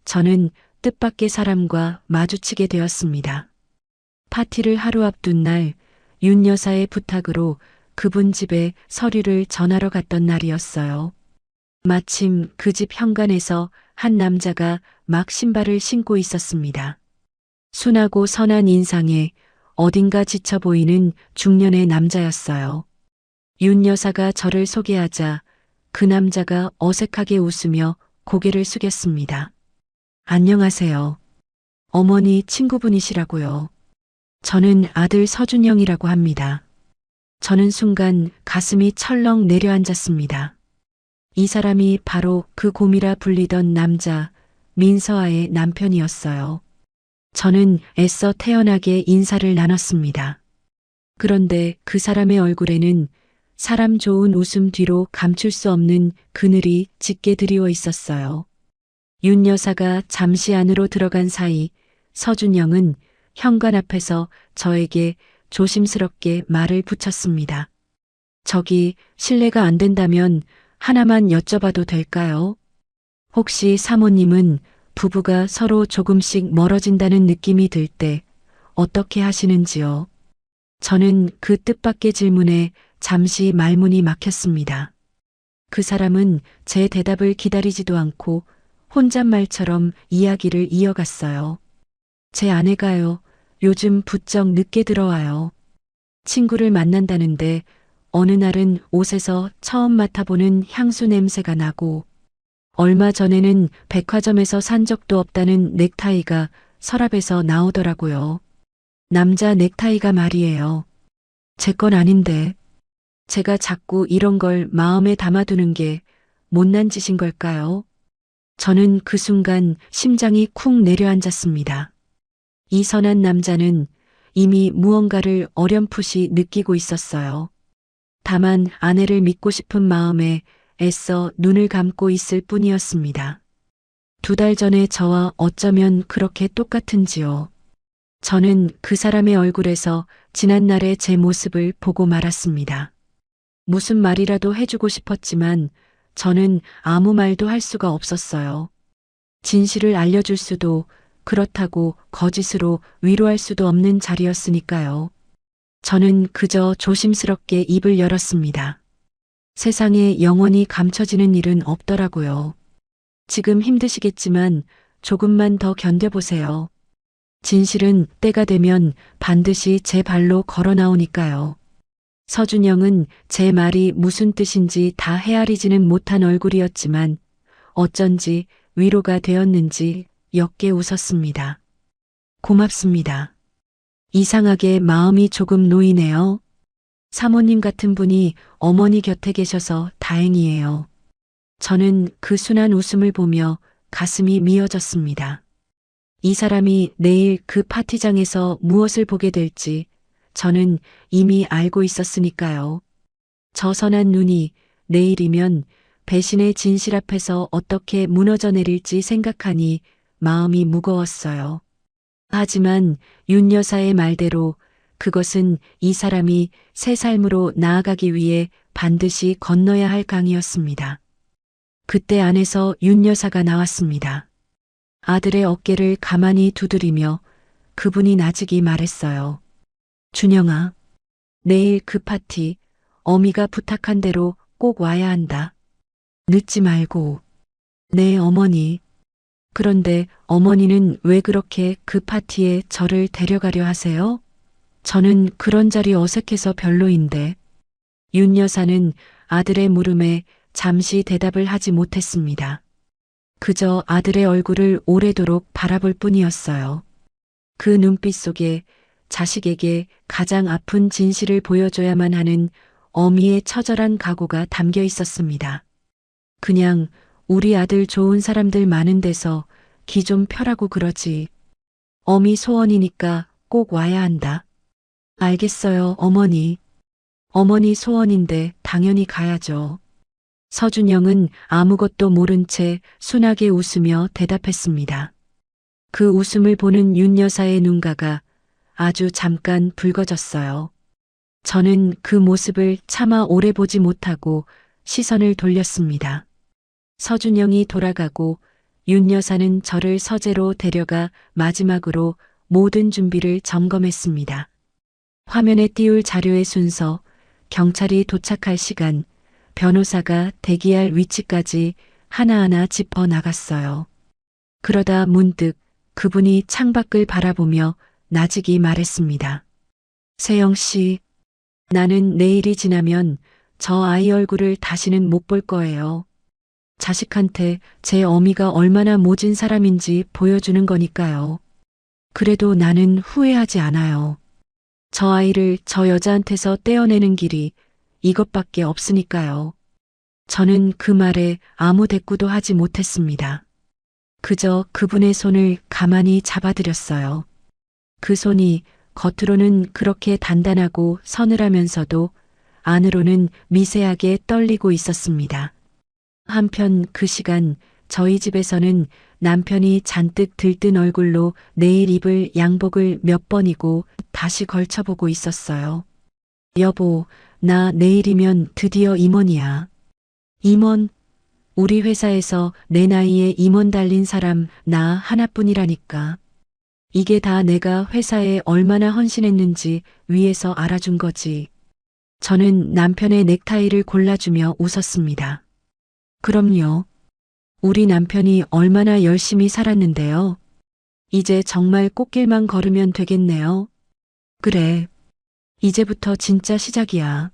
저는 뜻밖의 사람과 마주치게 되었습니다. 파티를 하루 앞둔 날 윤 여사의 부탁으로 그분 집에 서류를 전하러 갔던 날이었어요. 마침 그 집 현관에서 한 남자가 막 신발을 신고 있었습니다. 순하고 선한 인상에 어딘가 지쳐 보이는 중년의 남자였어요. 윤 여사가 저를 소개하자 그 남자가 어색하게 웃으며 고개를 숙였습니다. 안녕하세요. 어머니 친구분이시라고요. 저는 아들 서준영이라고 합니다. 저는 순간 가슴이 철렁 내려앉았습니다. 이 사람이 바로 그 곰이라 불리던 남자 민서아의 남편이었어요. 저는 애써 태연하게 인사를 나눴습니다. 그런데 그 사람의 얼굴에는 사람 좋은 웃음 뒤로 감출 수 없는 그늘이 짙게 드리워 있었어요. 윤 여사가 잠시 안으로 들어간 사이 서준영은 현관 앞에서 저에게 조심스럽게 말을 붙였습니다. 저기 실례가 안 된다면 하나만 여쭤봐도 될까요? 혹시 사모님은 부부가 서로 조금씩 멀어진다는 느낌이 들 때 어떻게 하시는지요? 저는 그 뜻밖의 질문에 잠시 말문이 막혔습니다. 그 사람은 제 대답을 기다리지도 않고 혼잣말처럼 이야기를 이어갔어요. 제 아내가요, 요즘 부쩍 늦게 들어와요. 친구를 만난다는데 어느 날은 옷에서 처음 맡아보는 향수 냄새가 나고 얼마 전에는 백화점에서 산 적도 없다는 넥타이가 서랍에서 나오더라고요. 남자 넥타이가 말이에요. 제 건 아닌데 제가 자꾸 이런 걸 마음에 담아두는 게 못난 짓인 걸까요? 저는 그 순간 심장이 쿵 내려앉았습니다. 이 선한 남자는 이미 무언가를 어렴풋이 느끼고 있었어요. 다만 아내를 믿고 싶은 마음에 애써 눈을 감고 있을 뿐이었습니다. 2달 전에 저와 어쩌면 그렇게 똑같은지요. 저는 그 사람의 얼굴에서 지난날의 제 모습을 보고 말았습니다. 무슨 말이라도 해주고 싶었지만 저는 아무 말도 할 수가 없었어요. 진실을 알려줄 수도 그렇다고 거짓으로 위로할 수도 없는 자리였으니까요. 저는 그저 조심스럽게 입을 열었습니다. 세상에 영원히 감춰지는 일은 없더라고요. 지금 힘드시겠지만 조금만 더 견뎌보세요. 진실은 때가 되면 반드시 제 발로 걸어 나오니까요. 서준영은 제 말이 무슨 뜻인지 다 헤아리지는 못한 얼굴이었지만 어쩐지 위로가 되었는지 옅게 웃었습니다. 고맙습니다. 이상하게 마음이 조금 놓이네요. 사모님 같은 분이 어머니 곁에 계셔서 다행이에요. 저는 그 순한 웃음을 보며 가슴이 미어졌습니다. 이 사람이 내일 그 파티장에서 무엇을 보게 될지 저는 이미 알고 있었으니까요. 저 선한 눈이 내일이면 배신의 진실 앞에서 어떻게 무너져 내릴지 생각하니 마음이 무거웠어요. 하지만 윤 여사의 말대로 그것은 이 사람이 새 삶으로 나아가기 위해 반드시 건너야 할 강이었습니다. 그때 안에서 윤 여사가 나왔습니다. 아들의 어깨를 가만히 두드리며 그분이 나직이 말했어요. 준영아, 내일 그 파티 어미가 부탁한 대로 꼭 와야 한다. 늦지 말고. 네, 어머니. 그런데 어머니는 왜 그렇게 그 파티에 저를 데려가려 하세요? 저는 그런 자리 어색해서 별로인데. 윤 여사는 아들의 물음에 잠시 대답을 하지 못했습니다. 그저 아들의 얼굴을 오래도록 바라볼 뿐이었어요. 그 눈빛 속에 자식에게 가장 아픈 진실을 보여줘야만 하는 어미의 처절한 각오가 담겨 있었습니다. 그냥 우리 아들 좋은 사람들 많은 데서 기 좀 펴라고 그러지. 어미 소원이니까 꼭 와야 한다. 알겠어요, 어머니. 어머니 소원인데 당연히 가야죠. 서준영은 아무것도 모른 채 순하게 웃으며 대답했습니다. 그 웃음을 보는 윤 여사의 눈가가 아주 잠깐 붉어졌어요. 저는 그 모습을 차마 오래 보지 못하고 시선을 돌렸습니다. 서준영이 돌아가고 윤 여사는 저를 서재로 데려가 마지막으로 모든 준비를 점검했습니다. 화면에 띄울 자료의 순서, 경찰이 도착할 시간, 변호사가 대기할 위치까지 하나하나 짚어 나갔어요. 그러다 문득 그분이 창밖을 바라보며 나직이 말했습니다. 세영 씨, 나는 내일이 지나면 저 아이 얼굴을 다시는 못 볼 거예요. 자식한테 제 어미가 얼마나 모진 사람인지 보여주는 거니까요. 그래도 나는 후회하지 않아요. 저 아이를 저 여자한테서 떼어내는 길이 이것밖에 없으니까요. 저는 그 말에 아무 대꾸도 하지 못했습니다. 그저 그분의 손을 가만히 잡아드렸어요. 그 손이 겉으로는 그렇게 단단하고 서늘하면서도 안으로는 미세하게 떨리고 있었습니다. 한편 그 시간 저희 집에서는 남편이 잔뜩 들뜬 얼굴로 내일 입을 양복을 몇 번이고 다시 걸쳐보고 있었어요. 여보, 나 내일이면 드디어 임원이야. 임원? 우리 회사에서 내 나이에 임원 달린 사람 나 하나뿐이라니까. 이게 다 내가 회사에 얼마나 헌신했는지 위에서 알아준 거지. 저는 남편의 넥타이를 골라주며 웃었습니다. 그럼요. 우리 남편이 얼마나 열심히 살았는데요. 이제 정말 꽃길만 걸으면 되겠네요. 그래. 이제부터 진짜 시작이야.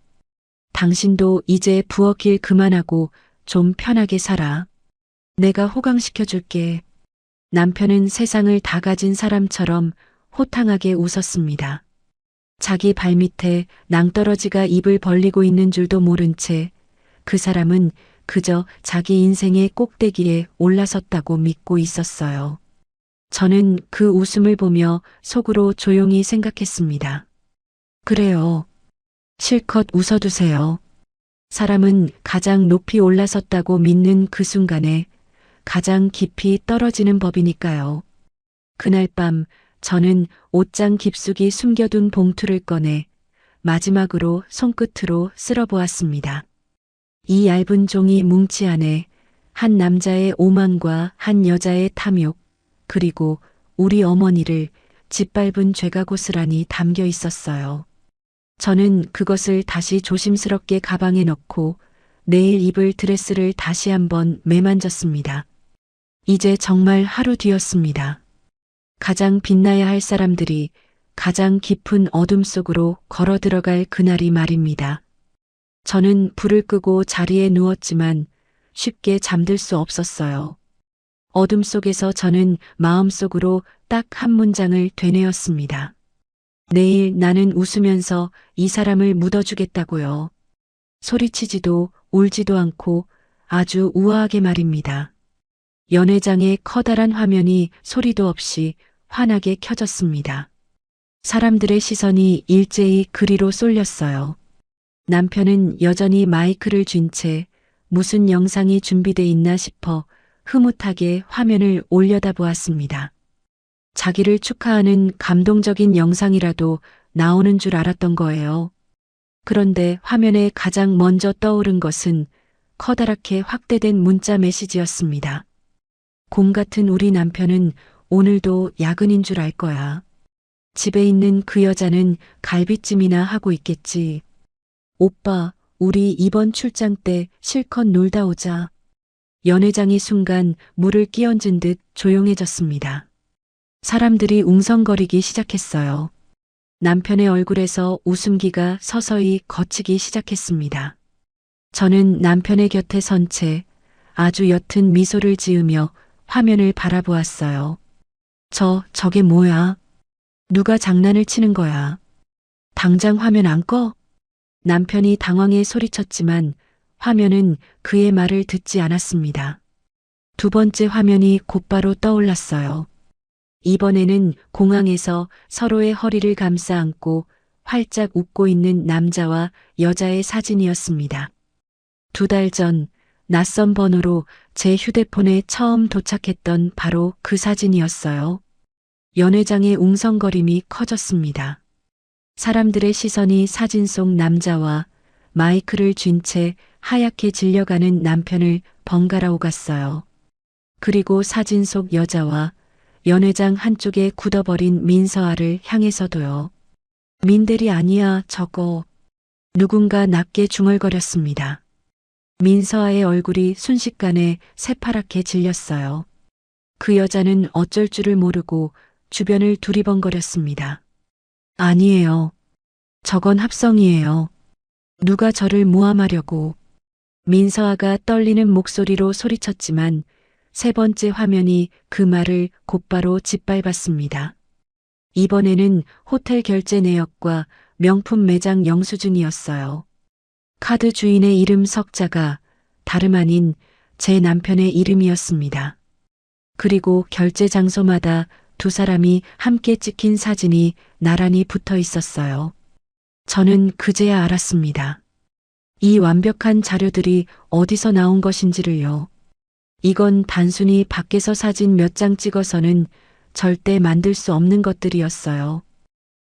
당신도 이제 부엌일 그만하고 좀 편하게 살아. 내가 호강시켜 줄게. 남편은 세상을 다 가진 사람처럼 호탕하게 웃었습니다. 자기 발밑에 낭떠러지가 입을 벌리고 있는 줄도 모른 채 그 사람은 그저 자기 인생의 꼭대기에 올라섰다고 믿고 있었어요. 저는 그 웃음을 보며 속으로 조용히 생각했습니다. 그래요. 실컷 웃어두세요. 사람은 가장 높이 올라섰다고 믿는 그 순간에 가장 깊이 떨어지는 법이니까요. 그날 밤 저는 옷장 깊숙이 숨겨둔 봉투를 꺼내 마지막으로 손끝으로 쓸어보았습니다. 이 얇은 종이 뭉치 안에 한 남자의 오만과 한 여자의 탐욕, 그리고 우리 어머니를 짓밟은 죄가 고스란히 담겨 있었어요. 저는 그것을 다시 조심스럽게 가방에 넣고 내일 입을 드레스를 다시 한번 매만졌습니다. 이제 정말 하루 뒤였습니다. 가장 빛나야 할 사람들이 가장 깊은 어둠 속으로 걸어 들어갈 그날이 말입니다. 저는 불을 끄고 자리에 누웠지만 쉽게 잠들 수 없었어요. 어둠 속에서 저는 마음속으로 딱 한 문장을 되뇌었습니다. 내일 나는 웃으면서 이 사람을 묻어주겠다고요. 소리치지도 울지도 않고 아주 우아하게 말입니다. 연회장의 커다란 화면이 소리도 없이 환하게 켜졌습니다. 사람들의 시선이 일제히 그리로 쏠렸어요. 남편은 여전히 마이크를 쥔 채 무슨 영상이 준비돼 있나 싶어 흐뭇하게 화면을 올려다보았습니다. 자기를 축하하는 감동적인 영상이라도 나오는 줄 알았던 거예요. 그런데 화면에 가장 먼저 떠오른 것은 커다랗게 확대된 문자 메시지였습니다. 곰 같은 우리 남편은 오늘도 야근인 줄 알 거야. 집에 있는 그 여자는 갈비찜이나 하고 있겠지. 오빠, 우리 이번 출장 때 실컷 놀다 오자. 연회장이 순간 물을 끼얹은 듯 조용해졌습니다. 사람들이 웅성거리기 시작했어요. 남편의 얼굴에서 웃음기가 서서히 걷히기 시작했습니다. 저는 남편의 곁에 선 채 아주 옅은 미소를 지으며 화면을 바라보았어요. 저게 뭐야? 누가 장난을 치는 거야? 당장 화면 안 꺼? 남편이 당황해 소리쳤지만 화면은 그의 말을 듣지 않았습니다. 두 번째 화면이 곧바로 떠올랐어요. 이번에는 공항에서 서로의 허리를 감싸 안고 활짝 웃고 있는 남자와 여자의 사진이었습니다. 2달 전 낯선 번호로 제 휴대폰에 처음 도착했던 바로 그 사진이었어요. 연회장의 웅성거림이 커졌습니다. 사람들의 시선이 사진 속 남자와 마이크를 쥔 채 하얗게 질려가는 남편을 번갈아 오갔어요. 그리고 사진 속 여자와 연회장 한쪽에 굳어버린 민서아를 향해서도요. 민대리 아니야, 저거. 누군가 낮게 중얼거렸습니다. 민서아의 얼굴이 순식간에 새파랗게 질렸어요. 그 여자는 어쩔 줄을 모르고 주변을 두리번거렸습니다. 아니에요. 저건 합성이에요. 누가 저를 모함하려고. 민서아가 떨리는 목소리로 소리쳤지만 세 번째 화면이 그 말을 곧바로 짓밟았습니다. 이번에는 호텔 결제 내역과 명품 매장 영수증이었어요. 카드 주인의 이름 석자가 다름 아닌 제 남편의 이름이었습니다. 그리고 결제 장소마다 두 사람이 함께 찍힌 사진이 나란히 붙어 있었어요. 저는 그제야 알았습니다. 이 완벽한 자료들이 어디서 나온 것인지를요. 이건 단순히 밖에서 사진 몇 장 찍어서는 절대 만들 수 없는 것들이었어요.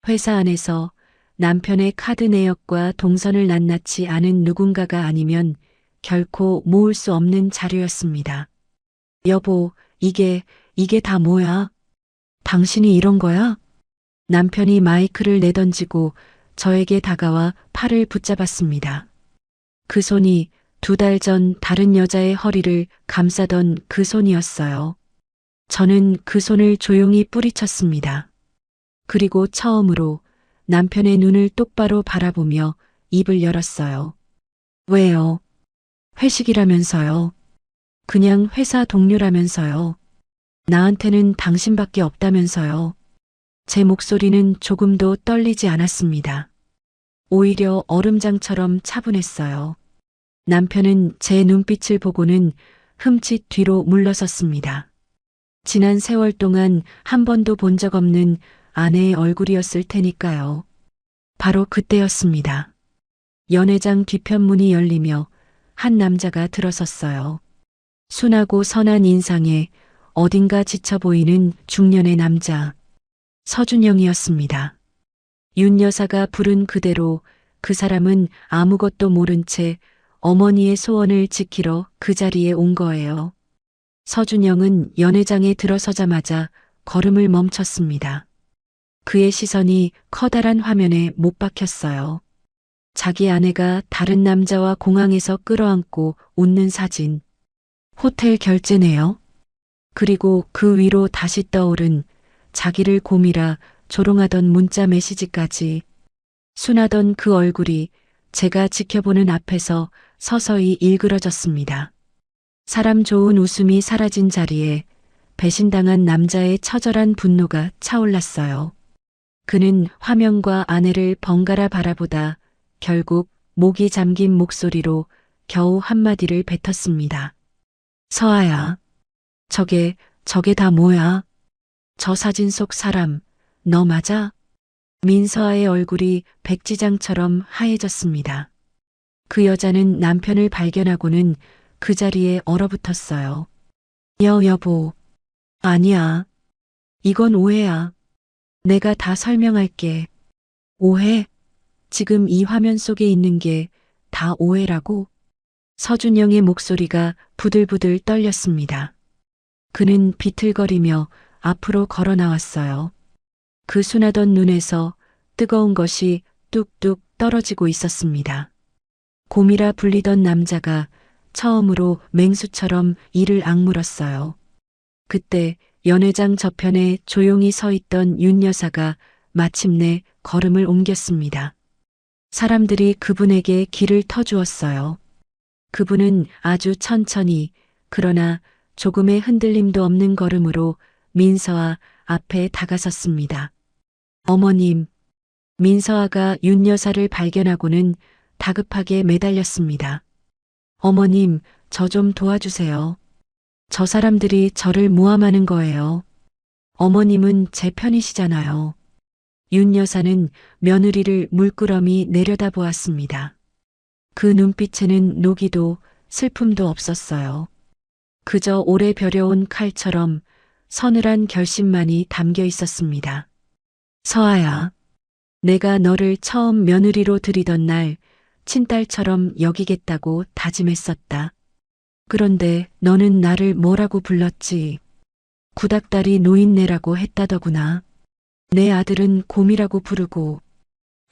회사 안에서 남편의 카드 내역과 동선을 낱낱이 아는 누군가가 아니면 결코 모을 수 없는 자료였습니다. 여보, 이게 다 뭐야? 당신이 이런 거야? 남편이 마이크를 내던지고 저에게 다가와 팔을 붙잡았습니다. 그 손이 2달 전 다른 여자의 허리를 감싸던 그 손이었어요. 저는 그 손을 조용히 뿌리쳤습니다. 그리고 처음으로 남편의 눈을 똑바로 바라보며 입을 열었어요. 왜요? 회식이라면서요. 그냥 회사 동료라면서요. 나한테는 당신밖에 없다면서요. 제 목소리는 조금도 떨리지 않았습니다. 오히려 얼음장처럼 차분했어요. 남편은 제 눈빛을 보고는 흠칫 뒤로 물러섰습니다. 지난 세월 동안 한 번도 본 적 없는 아내의 얼굴이었을 테니까요. 바로 그때였습니다. 연회장 뒤편문이 열리며 한 남자가 들어섰어요. 순하고 선한 인상에 어딘가 지쳐 보이는 중년의 남자, 서준영이었습니다. 윤 여사가 부른 그대로 그 사람은 아무것도 모른 채 어머니의 소원을 지키러 그 자리에 온 거예요. 서준영은 연회장에 들어서자마자 걸음을 멈췄습니다. 그의 시선이 커다란 화면에 못 박혔어요. 자기 아내가 다른 남자와 공항에서 끌어안고 웃는 사진. 호텔 결제네요. 그리고 그 위로 다시 떠오른 자기를 곰이라 조롱하던 문자 메시지까지. 순하던 그 얼굴이 제가 지켜보는 앞에서 서서히 일그러졌습니다. 사람 좋은 웃음이 사라진 자리에 배신당한 남자의 처절한 분노가 차올랐어요. 그는 화면과 아내를 번갈아 바라보다 결국 목이 잠긴 목소리로 겨우 한마디를 뱉었습니다. 서아야, 저게 다 뭐야? 저 사진 속 사람, 너 맞아? 민서아의 얼굴이 백지장처럼 하얘졌습니다. 그 여자는 남편을 발견하고는 그 자리에 얼어붙었어요. 여보. 아니야. 이건 오해야. 내가 다 설명할게. 오해? 지금 이 화면 속에 있는 게 다 오해라고? 서준영의 목소리가 부들부들 떨렸습니다. 그는 비틀거리며 앞으로 걸어 나왔어요. 그 순하던 눈에서 뜨거운 것이 뚝뚝 떨어지고 있었습니다. 곰이라 불리던 남자가 처음으로 맹수처럼 이를 악물었어요. 그때 연회장 저편에 조용히 서 있던 윤 여사가 마침내 걸음을 옮겼습니다. 사람들이 그분에게 길을 터주었어요. 그분은 아주 천천히 그러나 조금의 흔들림도 없는 걸음으로 민서아 앞에 다가섰습니다. 어머님, 민서아가 윤 여사를 발견하고는 다급하게 매달렸습니다. 어머님, 저 좀 도와주세요. 저 사람들이 저를 모함하는 거예요. 어머님은 제 편이시잖아요. 윤 여사는 며느리를 물끄러미 내려다보았습니다. 그 눈빛에는 노기도 슬픔도 없었어요. 그저 오래 벼려온 칼처럼 서늘한 결심만이 담겨 있었습니다. 서아야, 내가 너를 처음 며느리로 들이던 날 친딸처럼 여기겠다고 다짐했었다. 그런데 너는 나를 뭐라고 불렀지? 구닥다리 노인네라고 했다더구나. 내 아들은 곰이라고 부르고.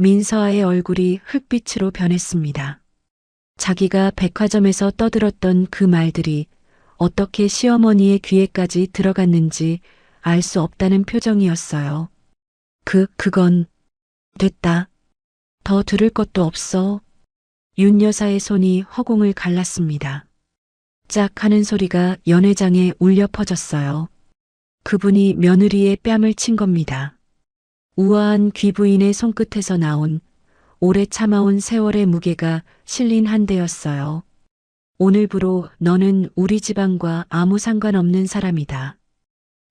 민서아의 얼굴이 흙빛으로 변했습니다. 자기가 백화점에서 떠들었던 그 말들이 어떻게 시어머니의 귀에까지 들어갔는지 알 수 없다는 표정이었어요. 그건 됐다. 더 들을 것도 없어. 윤 여사의 손이 허공을 갈랐습니다. 짝 하는 소리가 연회장에 울려 퍼졌어요. 그분이 며느리의 뺨을 친 겁니다. 우아한 귀부인의 손끝에서 나온 오래 참아온 세월의 무게가 실린 한 대였어요. 오늘부로 너는 우리 집안과 아무 상관없는 사람이다.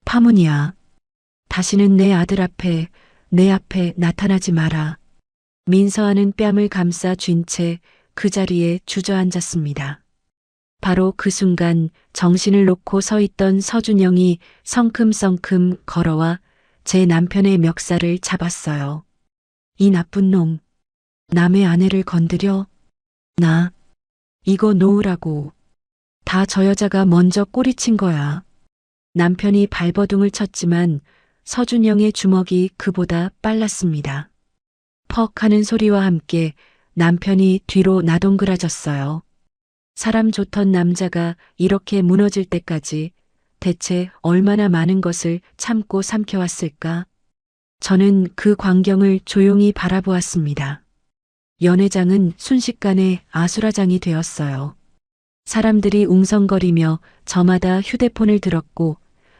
파문이야. 다시는 내 아들 앞에, 내 앞에 나타나지 마라. 민서아는 뺨을 감싸 쥔 채 그 자리에 주저앉았습니다. 바로 그 순간 정신을 놓고 서 있던 서준영이 성큼성큼 걸어와 제 남편의 멱살을 잡았어요. 이 나쁜 놈. 남의 아내를 건드려? 나 이거 놓으라고. 다 저 여자가 먼저 꼬리친 거야. 남편이 발버둥을 쳤지만 서준영의 주먹이 그보다 빨랐습니다. 퍽 하는 소리와 함께 남편이 뒤로 나동그라졌어요. 사람 좋던 남자가 이렇게 무너질 때까지 대체 얼마나 많은 것을 참고 삼켜왔을까? 저는 그 광경을 조용히 바라보았습니다. 연회장은 순식간에 아수라장이 되었어요. 사람들이 웅성거리며 저마다 휴대폰을 들었고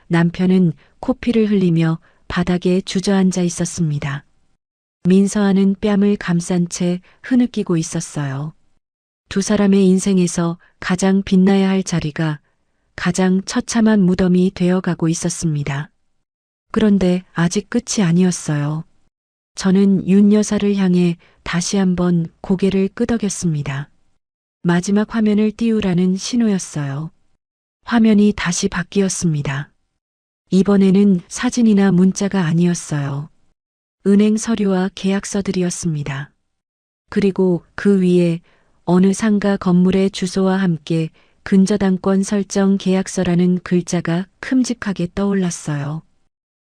남편은 코피를 흘리며 바닥에 주저앉아 있었습니다. 민서아는 뺨을 감싼 채 흐느끼고 있었어요. 두 사람의 인생에서 가장 빛나야 할 자리가 가장 처참한 무덤이 되어가고 있었습니다. 그런데 아직 끝이 아니었어요. 저는 윤 여사를 향해 다시 한번 고개를 끄덕였습니다. 마지막 화면을 띄우라는 신호였어요. 화면이 다시 바뀌었습니다. 이번에는 사진이나 문자가 아니었어요. 은행 서류와 계약서들이었습니다. 그리고 그 위에 어느 상가 건물의 주소와 함께 근저당권 설정 계약서라는 글자가 큼직하게 떠올랐어요.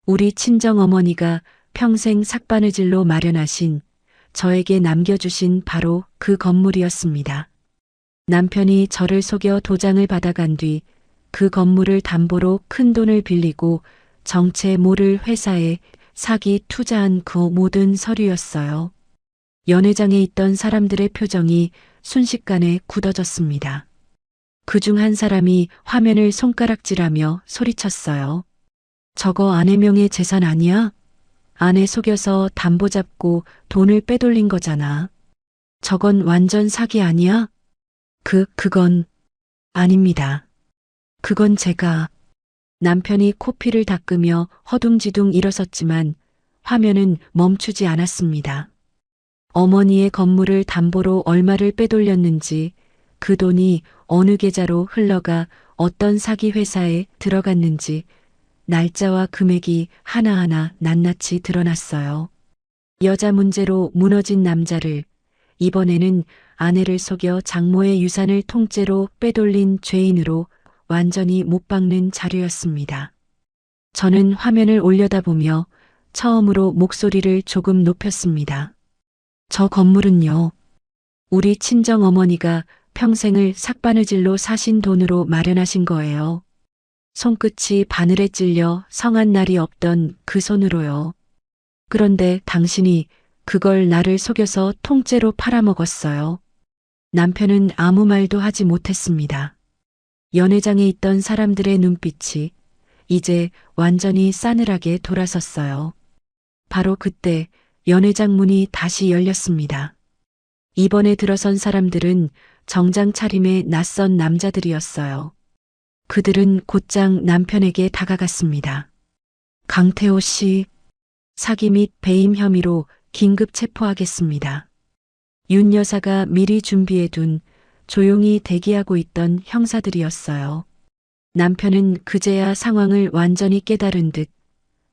우리 친정어머니가 평생 삭바느질로 마련하신 저에게 남겨주신 바로 그 건물이었습니다. 남편이 저를 속여 도장을 받아간 뒤 그 건물을 담보로 큰 돈을 빌리고 정체 모를 회사에 사기 투자한 그 모든 서류였어요. 연회장에 있던 사람들의 표정이 순식간에 굳어졌습니다. 그중 한 사람이 화면을 손가락질하며 소리쳤어요. 저거 아내 명의 재산 아니야? 아내 속여서 담보 잡고 돈을 빼돌린 거잖아. 저건 완전 사기 아니야? 그건 아닙니다. 그건 제가. 남편이 코피를 닦으며 허둥지둥 일어섰지만 화면은 멈추지 않았습니다. 어머니의 건물을 담보로 얼마를 빼돌렸는지, 그 돈이 어느 계좌로 흘러가 어떤 사기 회사에 들어갔는지 날짜와 금액이 하나하나 낱낱이 드러났어요. 여자 문제로 무너진 남자를, 이번에는 아내를 속여 장모의 유산을 통째로 빼돌린 죄인으로 완전히 못 박는 자료였습니다. 저는 화면을 올려다보며 처음으로 목소리를 조금 높였습니다. 저 건물은요, 우리 친정어머니가 평생을 삭바느질로 사신 돈으로 마련하신 거예요. 손끝이 바늘에 찔려 성한 날이 없던 그 손으로요. 그런데 당신이 그걸 나를 속여서 통째로 팔아먹었어요. 남편은 아무 말도 하지 못했습니다. 연회장에 있던 사람들의 눈빛이 이제 완전히 싸늘하게 돌아섰어요. 바로 그때 연회장 문이 다시 열렸습니다. 이번에 들어선 사람들은 정장 차림의 낯선 남자들이었어요. 그들은 곧장 남편에게 다가갔습니다. 강태호 씨, 사기 및 배임 혐의로 긴급 체포하겠습니다. 윤 여사가 미리 준비해둔 조용히 대기하고 있던 형사들이었어요. 남편은 그제야 상황을 완전히 깨달은 듯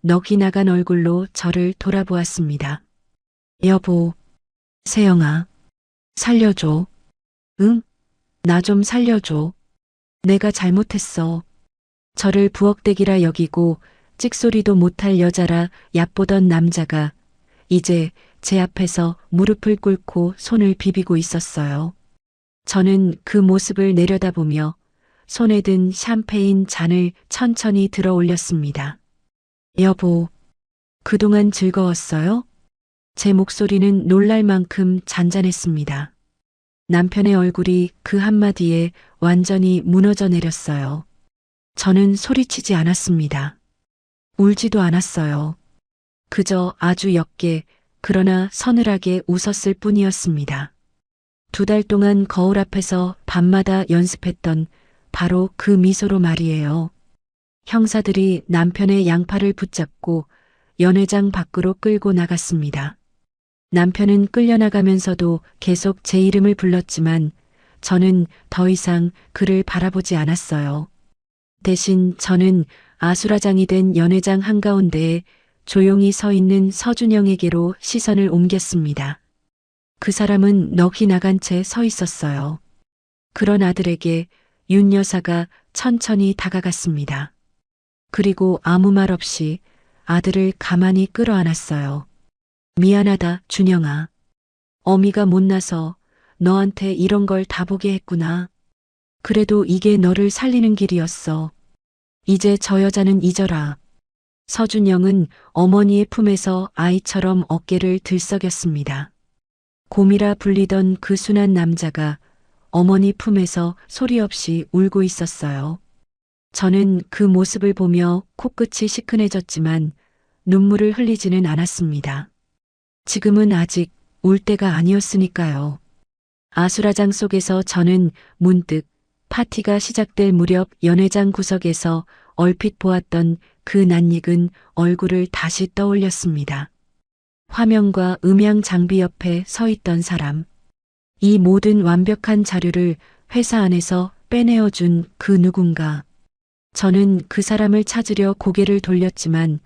넋이 나간 얼굴로 저를 돌아보았습니다. 여보, 세영아, 살려줘. 응? 나 좀 살려줘. 내가 잘못했어. 저를 부엌대기라 여기고 찍소리도 못할 여자라 얕보던 남자가 이제 제 앞에서 무릎을 꿇고 손을 비비고 있었어요. 저는 그 모습을 내려다보며 손에 든 샴페인 잔을 천천히 들어 올렸습니다. 여보, 그동안 즐거웠어요? 제 목소리는 놀랄 만큼 잔잔했습니다. 남편의 얼굴이 그 한마디에 완전히 무너져 내렸어요. 저는 소리치지 않았습니다. 울지도 않았어요. 그저 아주 옅게 그러나 서늘하게 웃었을 뿐이었습니다. 2달 동안 거울 앞에서 밤마다 연습했던 바로 그 미소로 말이에요. 형사들이 남편의 양팔을 붙잡고 연회장 밖으로 끌고 나갔습니다. 남편은 끌려나가면서도 계속 제 이름을 불렀지만 저는 더 이상 그를 바라보지 않았어요. 대신 저는 아수라장이 된 연회장 한가운데에 조용히 서 있는 서준영에게로 시선을 옮겼습니다. 그 사람은 넋이 나간 채 서 있었어요. 그런 아들에게 윤 여사가 천천히 다가갔습니다. 그리고 아무 말 없이 아들을 가만히 끌어안았어요. 미안하다, 준영아. 어미가 못나서 너한테 이런 걸 다 보게 했구나. 그래도 이게 너를 살리는 길이었어. 이제 저 여자는 잊어라. 서준영은 어머니의 품에서 아이처럼 어깨를 들썩였습니다. 곰이라 불리던 그 순한 남자가 어머니 품에서 소리 없이 울고 있었어요. 저는 그 모습을 보며 코끝이 시큰해졌지만 눈물을 흘리지는 않았습니다. 지금은 아직 울 때가 아니었으니까요. 아수라장 속에서 저는 문득 파티가 시작될 무렵 연회장 구석에서 얼핏 보았던 그 낯익은 얼굴을 다시 떠올렸습니다. 화면과 음향 장비 옆에 서 있던 사람. 이 모든 완벽한 자료를 회사 안에서 빼내어준 그 누군가. 저는 그 사람을 찾으려 고개를 돌렸지만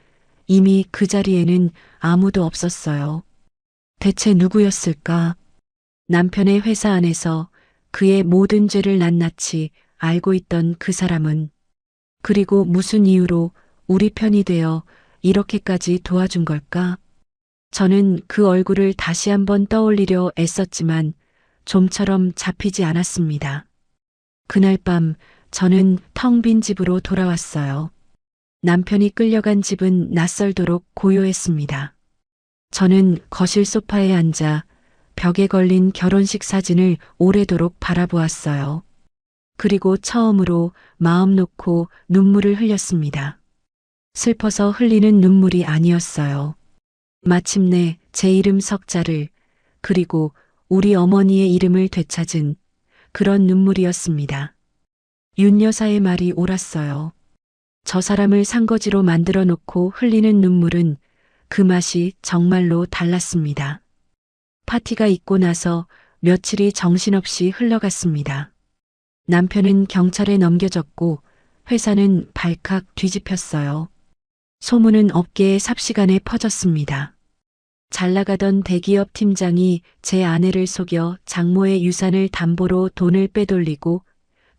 이미 그 자리에는 아무도 없었어요. 대체 누구였을까? 남편의 회사 안에서 그의 모든 죄를 낱낱이 알고 있던 그 사람은, 그리고 무슨 이유로 우리 편이 되어 이렇게까지 도와준 걸까? 저는 그 얼굴을 다시 한번 떠올리려 애썼지만 좀처럼 잡히지 않았습니다. 그날 밤 저는 텅 빈 집으로 돌아왔어요. 남편이 끌려간 집은 낯설도록 고요했습니다. 저는 거실 소파에 앉아 벽에 걸린 결혼식 사진을 오래도록 바라보았어요. 그리고 처음으로 마음 놓고 눈물을 흘렸습니다. 슬퍼서 흘리는 눈물이 아니었어요. 마침내 제 이름 석자를, 그리고 우리 어머니의 이름을 되찾은 그런 눈물이었습니다. 윤 여사의 말이 옳았어요. 저 사람을 산거지로 만들어 놓고 흘리는 눈물은 그 맛이 정말로 달랐습니다. 파티가 있고 나서 며칠이 정신없이 흘러갔습니다. 남편은 경찰에 넘겨졌고 회사는 발칵 뒤집혔어요. 소문은 업계에 삽시간에 퍼졌습니다. 잘 나가던 대기업 팀장이 제 아내를 속여 장모의 유산을 담보로 돈을 빼돌리고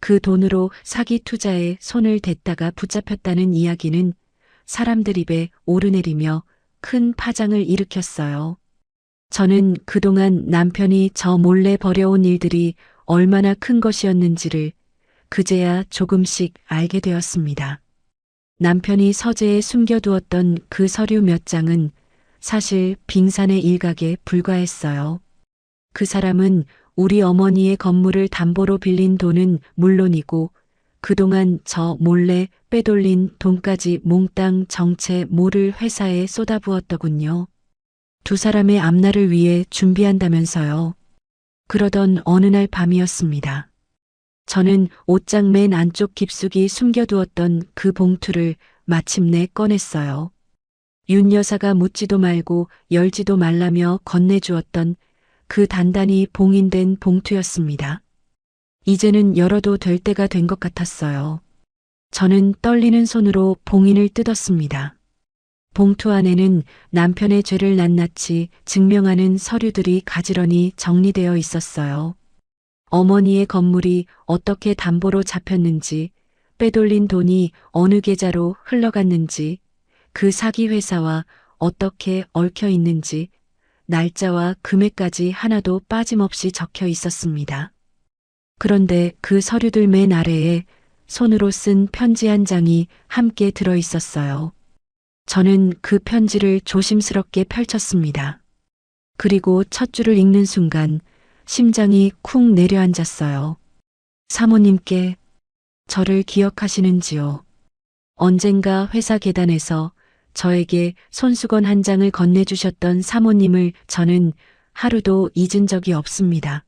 그 돈으로 사기 투자에 손을 댔다가 붙잡혔다는 이야기는 사람들 입에 오르내리며 큰 파장을 일으켰어요. 저는 그동안 남편이 저 몰래 벌여온 일들이 얼마나 큰 것이었는지를 그제야 조금씩 알게 되었습니다. 남편이 서재에 숨겨두었던 그 서류 몇 장은 사실 빙산의 일각에 불과했어요. 그 사람은 우리 어머니의 건물을 담보로 빌린 돈은 물론이고 그동안 저 몰래 빼돌린 돈까지 몽땅 정체 모를 회사에 쏟아부었더군요. 두 사람의 앞날을 위해 준비한다면서요. 그러던 어느 날 밤이었습니다. 저는 옷장 맨 안쪽 깊숙이 숨겨두었던 그 봉투를 마침내 꺼냈어요. 윤 여사가 묻지도 말고 열지도 말라며 건네주었던 그 단단히 봉인된 봉투였습니다. 이제는 열어도 될 때가 된 것 같았어요. 저는 떨리는 손으로 봉인을 뜯었습니다. 봉투 안에는 남편의 죄를 낱낱이 증명하는 서류들이 가지런히 정리되어 있었어요. 어머니의 건물이 어떻게 담보로 잡혔는지, 빼돌린 돈이 어느 계좌로 흘러갔는지, 그 사기 회사와 어떻게 얽혀 있는지, 날짜와 금액까지 하나도 빠짐없이 적혀 있었습니다. 그런데 그 서류들 맨 아래에 손으로 쓴 편지 한 장이 함께 들어 있었어요. 저는 그 편지를 조심스럽게 펼쳤습니다. 그리고 첫 줄을 읽는 순간 심장이 쿵 내려앉았어요. 사모님께 저를 기억하시는지요? 언젠가 회사 계단에서 저에게 손수건 한 장을 건네주셨던 사모님을 저는 하루도 잊은 적이 없습니다.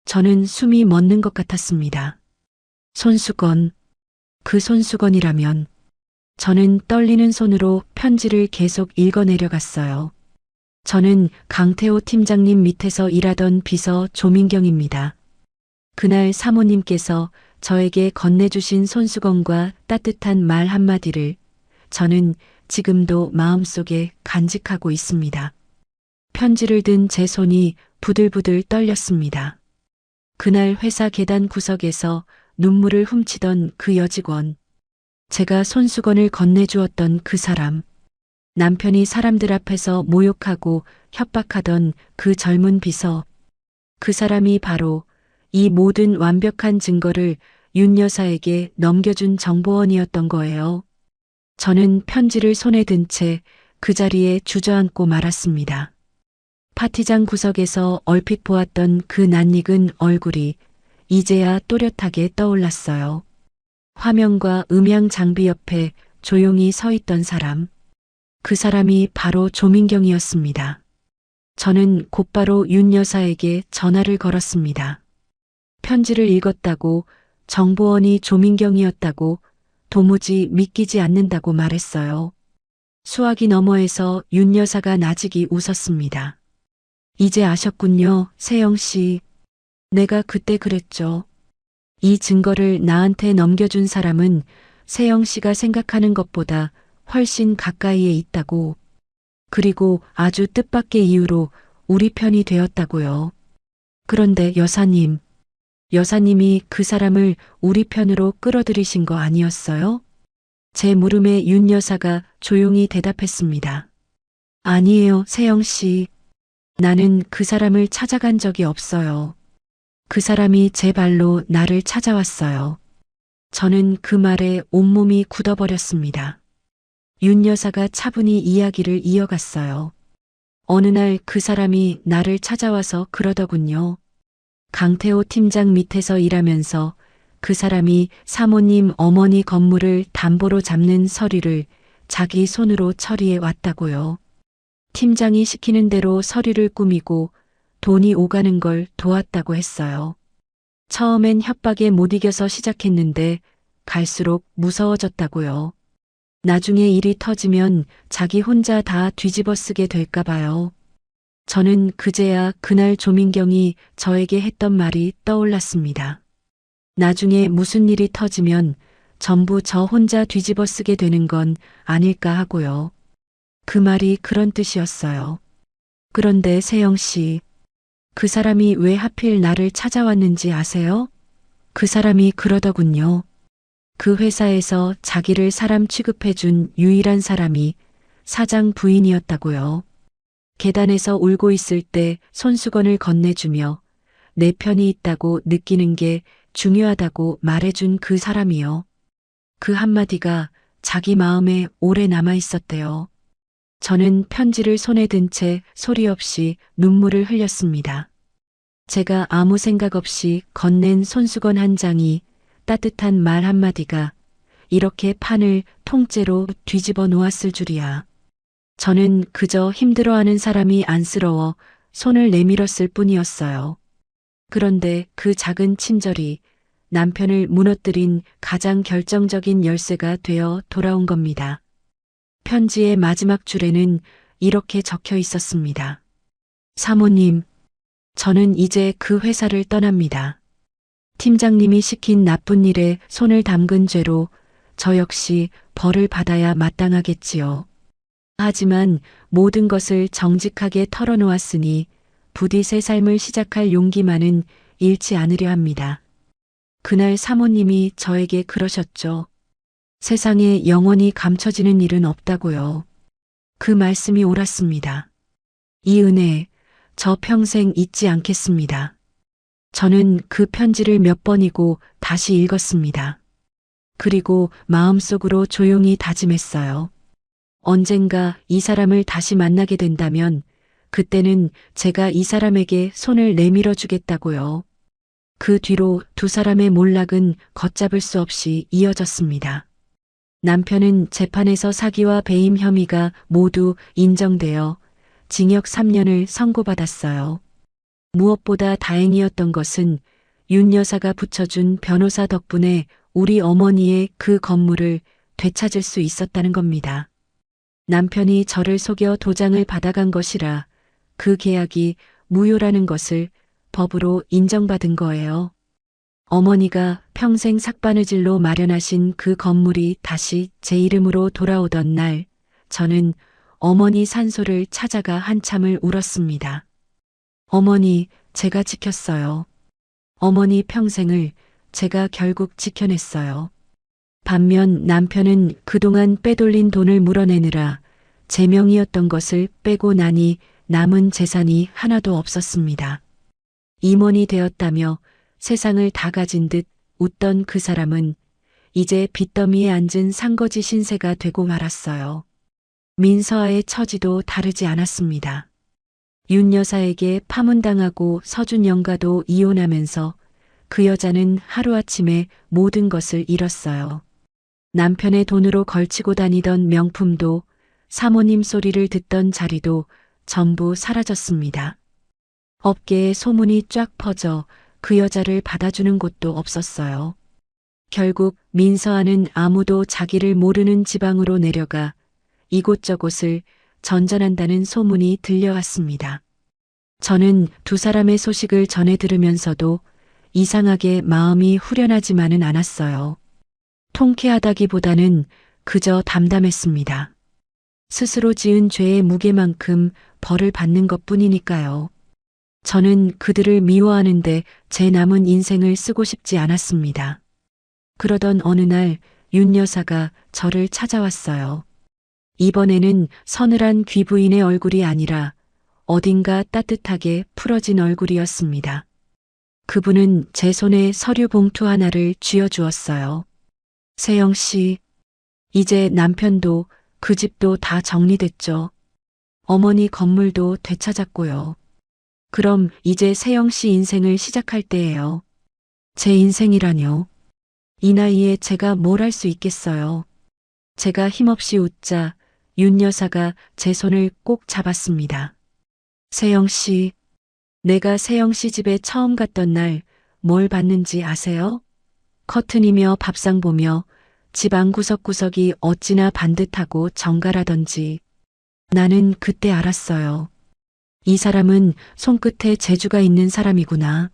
저는 숨이 멎는 것 같았습니다. 손수건, 그 손수건이라면. 저는 떨리는 손으로 편지를 계속 읽어내려갔어요. 저는 강태호 팀장님 밑에서 일하던 비서 조민경입니다. 그날 사모님께서 저에게 건네주신 손수건과 따뜻한 말 한마디를 저는 지금도 마음속에 간직하고 있습니다. 편지를 든 제 손이 부들부들 떨렸습니다. 그날 회사 계단 구석에서 눈물을 훔치던 그 여직원, 제가 손수건을 건네주었던 그 사람, 남편이 사람들 앞에서 모욕하고 협박하던 그 젊은 비서, 그 사람이 바로 이 모든 완벽한 증거를 윤 여사에게 넘겨준 정보원이었던 거예요. 저는 편지를 손에 든 채 그 자리에 주저앉고 말았습니다. 파티장 구석에서 얼핏 보았던 그 낯익은 얼굴이 이제야 또렷하게 떠올랐어요. 화면과 음향 장비 옆에 조용히 서 있던 사람. 그 사람이 바로 조민경이었습니다. 저는 곧바로 윤 여사에게 전화를 걸었습니다. 편지를 읽었다고, 정보원이 조민경이었다고, 도무지 믿기지 않는다고 말했어요. 수화기 너머에서 윤 여사가 나직이 웃었습니다. 이제 아셨군요, 세영 씨. 내가 그때 그랬죠. 이 증거를 나한테 넘겨준 사람은 세영 씨가 생각하는 것보다 훨씬 가까이에 있다고. 그리고 아주 뜻밖의 이유로 우리 편이 되었다고요. 그런데 여사님이 그 사람을 우리 편으로 끌어들이신 거 아니었어요? 제 물음에 윤 여사가 조용히 대답했습니다. 아니에요, 세영 씨. 나는 그 사람을 찾아간 적이 없어요. 그 사람이 제 발로 나를 찾아왔어요. 저는 그 말에 온몸이 굳어버렸습니다. 윤 여사가 차분히 이야기를 이어갔어요. 어느 날 그 사람이 나를 찾아와서 그러더군요. 강태호 팀장 밑에서 일하면서 그 사람이 사모님 어머니 건물을 담보로 잡는 서류를 자기 손으로 처리해 왔다고요. 팀장이 시키는 대로 서류를 꾸미고 돈이 오가는 걸 도왔다고 했어요. 처음엔 협박에 못 이겨서 시작했는데 갈수록 무서워졌다고요. 나중에 일이 터지면 자기 혼자 다 뒤집어 쓰게 될까 봐요. 저는 그제야 그날 조민경이 저에게 했던 말이 떠올랐습니다. 나중에 무슨 일이 터지면 전부 저 혼자 뒤집어 쓰게 되는 건 아닐까 하고요. 그 말이 그런 뜻이었어요. 그런데 세영 씨, 그 사람이 왜 하필 나를 찾아왔는지 아세요? 그 사람이 그러더군요. 그 회사에서 자기를 사람 취급해준 유일한 사람이 사장 부인이었다고요. 계단에서 울고 있을 때 손수건을 건네주며 내 편이 있다고 느끼는 게 중요하다고 말해준 그 사람이요. 그 한마디가 자기 마음에 오래 남아 있었대요. 저는 편지를 손에 든 채 소리 없이 눈물을 흘렸습니다. 제가 아무 생각 없이 건넨 손수건 한 장이, 따뜻한 말 한마디가 이렇게 판을 통째로 뒤집어 놓았을 줄이야. 저는 그저 힘들어하는 사람이 안쓰러워 손을 내밀었을 뿐이었어요. 그런데 그 작은 친절이 남편을 무너뜨린 가장 결정적인 열쇠가 되어 돌아온 겁니다. 편지의 마지막 줄에는 이렇게 적혀 있었습니다. 사모님, 저는 이제 그 회사를 떠납니다. 팀장님이 시킨 나쁜 일에 손을 담근 죄로 저 역시 벌을 받아야 마땅하겠지요. 하지만 모든 것을 정직하게 털어놓았으니 부디 새 삶을 시작할 용기만은 잃지 않으려 합니다. 그날 사모님이 저에게 그러셨죠. 세상에 영원히 감춰지는 일은 없다고요. 그 말씀이 옳았습니다. 이 은혜, 저 평생 잊지 않겠습니다. 저는 그 편지를 몇 번이고 다시 읽었습니다. 그리고 마음속으로 조용히 다짐했어요. 언젠가 이 사람을 다시 만나게 된다면 그때는 제가 이 사람에게 손을 내밀어 주겠다고요. 그 뒤로 두 사람의 몰락은 걷잡을 수 없이 이어졌습니다. 남편은 재판에서 사기와 배임 혐의가 모두 인정되어 징역 3년을 선고받았어요. 무엇보다 다행이었던 것은 윤 여사가 붙여준 변호사 덕분에 우리 어머니의 그 건물을 되찾을 수 있었다는 겁니다. 남편이 저를 속여 도장을 받아간 것이라 그 계약이 무효라는 것을 법으로 인정받은 거예요. 어머니가 평생 삭바느질로 마련하신 그 건물이 다시 제 이름으로 돌아오던 날, 저는 어머니 산소를 찾아가 한참을 울었습니다. 어머니, 제가 지켰어요. 어머니 평생을 제가 결국 지켜냈어요. 반면 남편은 그동안 빼돌린 돈을 물어내느라 제 명의였던 것을 빼고 나니 남은 재산이 하나도 없었습니다. 임원이 되었다며 세상을 다 가진 듯 웃던 그 사람은 이제 빚더미에 앉은 상거지 신세가 되고 말았어요. 민서아의 처지도 다르지 않았습니다. 윤 여사에게 파문당하고 서준 영가도 이혼하면서 그 여자는 하루아침에 모든 것을 잃었어요. 남편의 돈으로 걸치고 다니던 명품도 사모님 소리를 듣던 자리도 전부 사라졌습니다. 업계에 소문이 쫙 퍼져 그 여자를 받아주는 곳도 없었어요. 결국 민서아는 아무도 자기를 모르는 지방으로 내려가 이곳저곳을 전전한다는 소문이 들려왔습니다. 저는 두 사람의 소식을 전해 들으면서도 이상하게 마음이 후련하지만은 않았어요. 통쾌하다기보다는 그저 담담했습니다. 스스로 지은 죄의 무게만큼 벌을 받는 것뿐이니까요. 저는 그들을 미워하는데 제 남은 인생을 쓰고 싶지 않았습니다. 그러던 어느 날 윤 여사가 저를 찾아왔어요. 이번에는 서늘한 귀부인의 얼굴이 아니라 어딘가 따뜻하게 풀어진 얼굴이었습니다. 그분은 제 손에 서류 봉투 하나를 쥐어주었어요. 세영 씨, 이제 남편도 그 집도 다 정리됐죠. 어머니 건물도 되찾았고요. 그럼 이제 세영 씨 인생을 시작할 때예요. 제 인생이라뇨. 이 나이에 제가 뭘 할 수 있겠어요. 제가 힘없이 웃자 윤 여사가 제 손을 꼭 잡았습니다. 세영 씨, 내가 세영 씨 집에 처음 갔던 날 뭘 봤는지 아세요? 커튼이며 밥상 보며 집 안 구석구석이 어찌나 반듯하고 정갈하던지 나는 그때 알았어요. 이 사람은 손끝에 재주가 있는 사람이구나.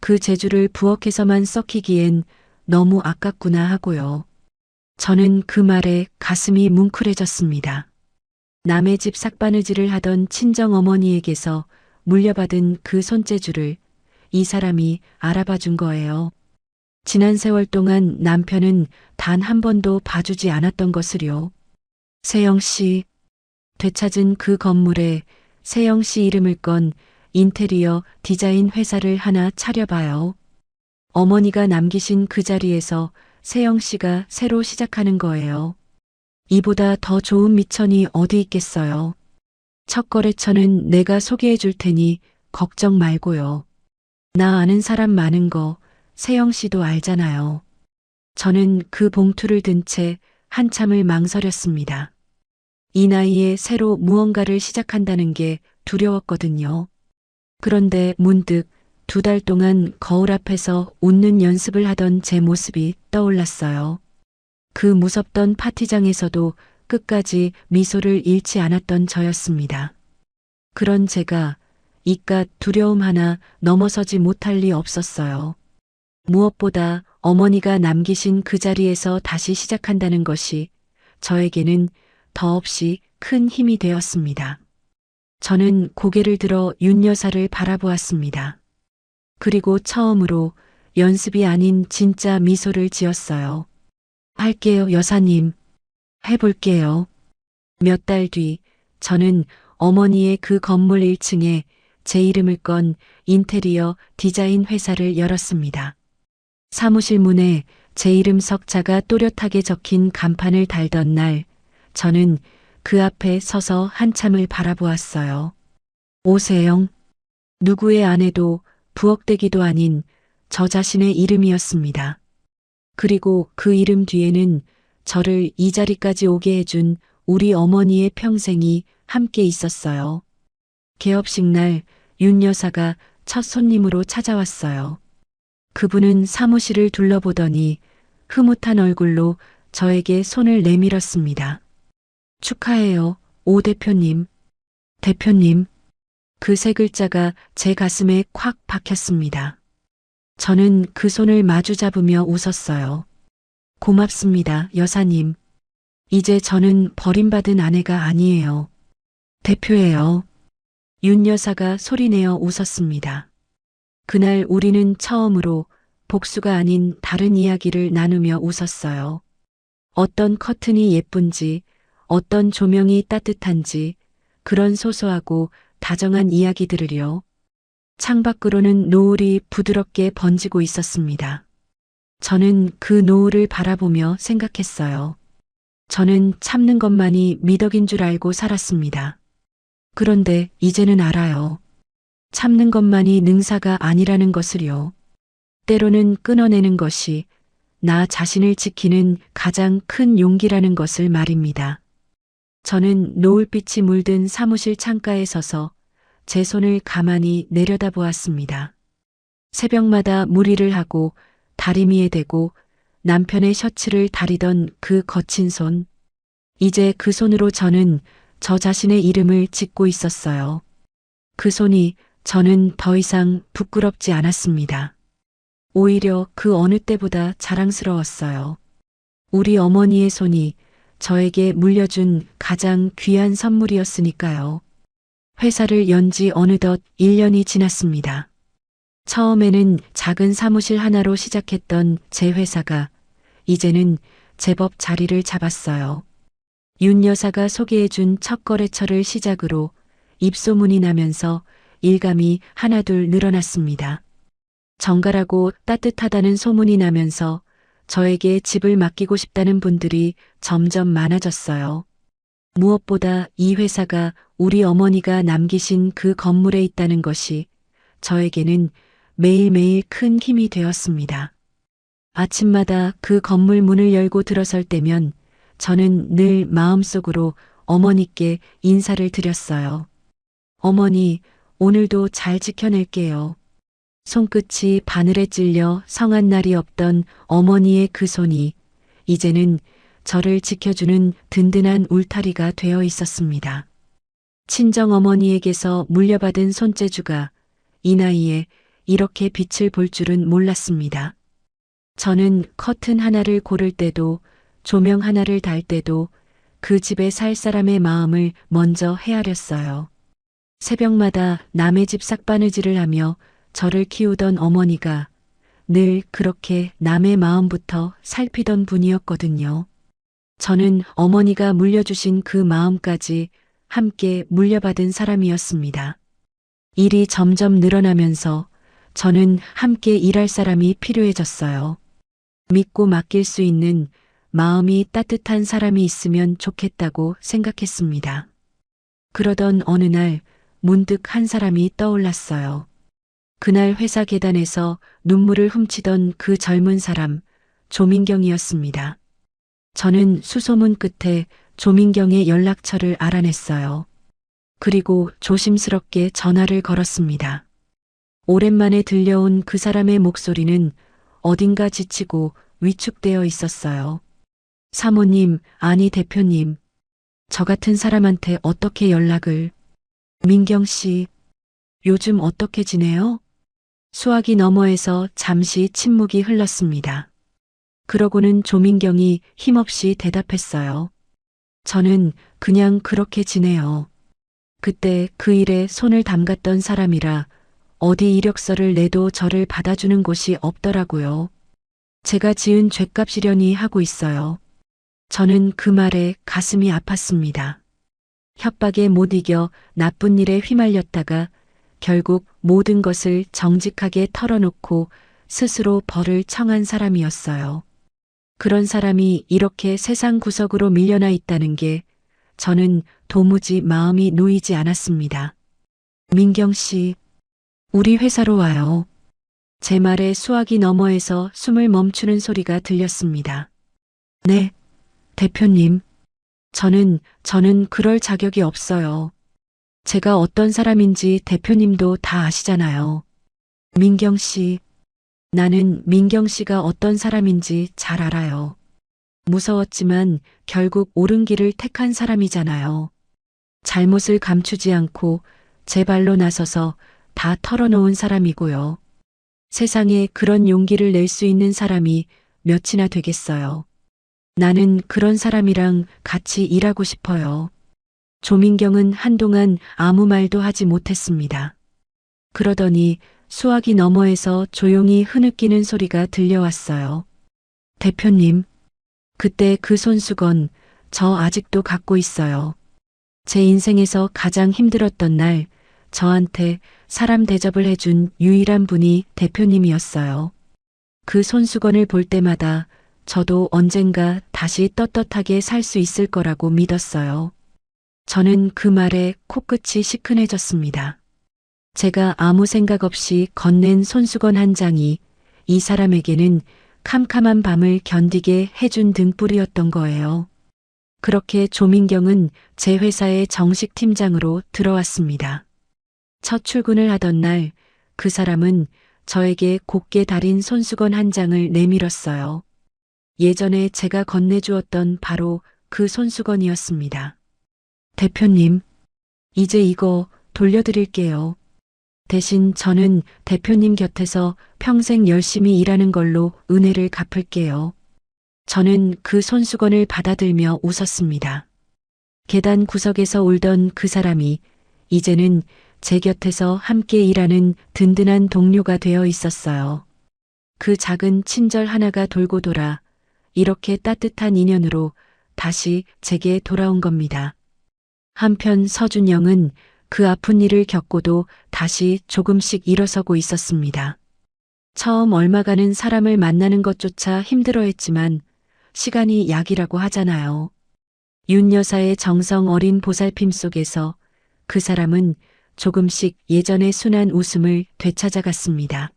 그 재주를 부엌에서만 썩히기엔 너무 아깝구나 하고요. 저는 그 말에 가슴이 뭉클해졌습니다. 남의 집 삭바느질을 하던 친정 어머니에게서 물려받은 그 손재주를 이 사람이 알아봐 준 거예요. 지난 세월 동안 남편은 단 한 번도 봐주지 않았던 것을요. 세영 씨, 되찾은 그 건물에 세영 씨 이름을 건 인테리어 디자인 회사를 하나 차려봐요. 어머니가 남기신 그 자리에서 세영 씨가 새로 시작하는 거예요. 이보다 더 좋은 미천이 어디 있겠어요. 첫 거래처는 내가 소개해 줄 테니 걱정 말고요. 나 아는 사람 많은 거 세영 씨도 알잖아요. 저는 그 봉투를 든 채 한참을 망설였습니다. 이 나이에 새로 무언가를 시작한다는 게 두려웠거든요. 그런데 문득 2달 동안 거울 앞에서 웃는 연습을 하던 제 모습이 떠올랐어요. 그 무섭던 파티장에서도 끝까지 미소를 잃지 않았던 저였습니다. 그런 제가 이깟 두려움 하나 넘어서지 못할 리 없었어요. 무엇보다 어머니가 남기신 그 자리에서 다시 시작한다는 것이 저에게는 더없이 큰 힘이 되었습니다. 저는 고개를 들어 윤 여사를 바라보았습니다. 그리고 처음으로 연습이 아닌 진짜 미소를 지었어요. 할게요, 여사님. 해볼게요. 몇 달 뒤 저는 어머니의 그 건물 1층에 제 이름을 건 인테리어 디자인 회사를 열었습니다. 사무실 문에 제 이름 석자가 또렷하게 적힌 간판을 달던 날, 저는 그 앞에 서서 한참을 바라보았어요. 오세영, 누구의 아내도 부엌대기도 아닌 저 자신의 이름이었습니다. 그리고 그 이름 뒤에는 저를 이 자리까지 오게 해준 우리 어머니의 평생이 함께 있었어요. 개업식 날 윤 여사가 첫 손님으로 찾아왔어요. 그분은 사무실을 둘러보더니 흐뭇한 얼굴로 저에게 손을 내밀었습니다. 축하해요, 오 대표님. 대표님. 그 세 글자가 제 가슴에 콱 박혔습니다. 저는 그 손을 마주 잡으며 웃었어요. 고맙습니다, 여사님. 이제 저는 버림받은 아내가 아니에요. 대표예요. 윤 여사가 소리내어 웃었습니다. 그날 우리는 처음으로 복수가 아닌 다른 이야기를 나누며 웃었어요. 어떤 커튼이 예쁜지, 어떤 조명이 따뜻한지, 그런 소소하고 다정한 이야기들을요. 창밖으로는 노을이 부드럽게 번지고 있었습니다. 저는 그 노을을 바라보며 생각했어요. 저는 참는 것만이 미덕인 줄 알고 살았습니다. 그런데 이제는 알아요. 참는 것만이 능사가 아니라는 것을요. 때로는 끊어내는 것이 나 자신을 지키는 가장 큰 용기라는 것을 말입니다. 저는 노을빛이 물든 사무실 창가에 서서 제 손을 가만히 내려다보았습니다. 새벽마다 무리를 하고 다리미에 대고 남편의 셔츠를 다리던 그 거친 손. 이제 그 손으로 저는 저 자신의 이름을 짓고 있었어요. 그 손이 저는 더 이상 부끄럽지 않았습니다. 오히려 그 어느 때보다 자랑스러웠어요. 우리 어머니의 손이 저에게 물려준 가장 귀한 선물이었으니까요. 회사를 연 지 어느덧 1년이 지났습니다. 처음에는 작은 사무실 하나로 시작했던 제 회사가 이제는 제법 자리를 잡았어요. 윤 여사가 소개해준 첫 거래처를 시작으로 입소문이 나면서 일감이 하나둘 늘어났습니다. 정갈하고 따뜻하다는 소문이 나면서 저에게 집을 맡기고 싶다는 분들이 점점 많아졌어요. 무엇보다 이 회사가 우리 어머니가 남기신 그 건물에 있다는 것이 저에게는 매일매일 큰 힘이 되었습니다. 아침마다 그 건물 문을 열고 들어설 때면 저는 늘 마음속으로 어머니께 인사를 드렸어요. 어머니, 오늘도 잘 지켜낼게요. 손끝이 바늘에 찔려 성한 날이 없던 어머니의 그 손이 이제는 저를 지켜주는 든든한 울타리가 되어 있었습니다. 친정어머니에게서 물려받은 손재주가 이 나이에 이렇게 빛을 볼 줄은 몰랐습니다. 저는 커튼 하나를 고를 때도 조명 하나를 달 때도 그 집에 살 사람의 마음을 먼저 헤아렸어요. 새벽마다 남의 집 싹바느질을 하며 저를 키우던 어머니가 늘 그렇게 남의 마음부터 살피던 분이었거든요. 저는 어머니가 물려주신 그 마음까지 함께 물려받은 사람이었습니다. 일이 점점 늘어나면서 저는 함께 일할 사람이 필요해졌어요. 믿고 맡길 수 있는 마음이 따뜻한 사람이 있으면 좋겠다고 생각했습니다. 그러던 어느 날 문득 한 사람이 떠올랐어요. 그날 회사 계단에서 눈물을 훔치던 그 젊은 사람, 조민경이었습니다. 저는 수소문 끝에 조민경의 연락처를 알아냈어요. 그리고 조심스럽게 전화를 걸었습니다. 오랜만에 들려온 그 사람의 목소리는 어딘가 지치고 위축되어 있었어요. 사모님, 아니 대표님, 저 같은 사람한테 어떻게 연락을... 민경 씨, 요즘 어떻게 지내요? 수화기 너머에서 잠시 침묵이 흘렀습니다. 그러고는 조민경이 힘없이 대답했어요. 저는 그냥 그렇게 지내요. 그때 그 일에 손을 담갔던 사람이라 어디 이력서를 내도 저를 받아주는 곳이 없더라고요. 제가 지은 죗값이려니 하고 있어요. 저는 그 말에 가슴이 아팠습니다. 협박에 못 이겨 나쁜 일에 휘말렸다가 결국 모든 것을 정직하게 털어놓고 스스로 벌을 청한 사람이었어요. 그런 사람이 이렇게 세상 구석으로 밀려나 있다는 게 저는 도무지 마음이 놓이지 않았습니다. 민경 씨, 우리 회사로 와요. 제 말에 수화기 너머에서 숨을 멈추는 소리가 들렸습니다. 네, 대표님. 저는 그럴 자격이 없어요. 제가 어떤 사람인지 대표님도 다 아시잖아요. 민경 씨, 나는 민경 씨가 어떤 사람인지 잘 알아요. 무서웠지만 결국 옳은 길을 택한 사람이잖아요. 잘못을 감추지 않고 제 발로 나서서 다 털어놓은 사람이고요. 세상에 그런 용기를 낼 수 있는 사람이 몇이나 되겠어요. 나는 그런 사람이랑 같이 일하고 싶어요. 조민경은 한동안 아무 말도 하지 못했습니다. 그러더니 수화기 너머에서 조용히 흐느끼는 소리가 들려왔어요. 대표님, 그때 그 손수건 저 아직도 갖고 있어요. 제 인생에서 가장 힘들었던 날 저한테 사람 대접을 해준 유일한 분이 대표님이었어요. 그 손수건을 볼 때마다 저도 언젠가 다시 떳떳하게 살 수 있을 거라고 믿었어요. 저는 그 말에 코끝이 시큰해졌습니다. 제가 아무 생각 없이 건넨 손수건 한 장이 이 사람에게는 캄캄한 밤을 견디게 해준 등불이었던 거예요. 그렇게 조민경은 제 회사의 정식 팀장으로 들어왔습니다. 첫 출근을 하던 날 그 사람은 저에게 곱게 달인 손수건 한 장을 내밀었어요. 예전에 제가 건네주었던 바로 그 손수건이었습니다. 대표님, 이제 이거 돌려드릴게요. 대신 저는 대표님 곁에서 평생 열심히 일하는 걸로 은혜를 갚을게요. 저는 그 손수건을 받아들며 웃었습니다. 계단 구석에서 울던 그 사람이 이제는 제 곁에서 함께 일하는 든든한 동료가 되어 있었어요. 그 작은 친절 하나가 돌고 돌아 이렇게 따뜻한 인연으로 다시 제게 돌아온 겁니다. 한편 서준영은 그 아픈 일을 겪고도 다시 조금씩 일어서고 있었습니다. 처음 얼마가는 사람을 만나는 것조차 힘들어했지만 시간이 약이라고 하잖아요. 윤 여사의 정성 어린 보살핌 속에서 그 사람은 조금씩 예전의 순한 웃음을 되찾아갔습니다.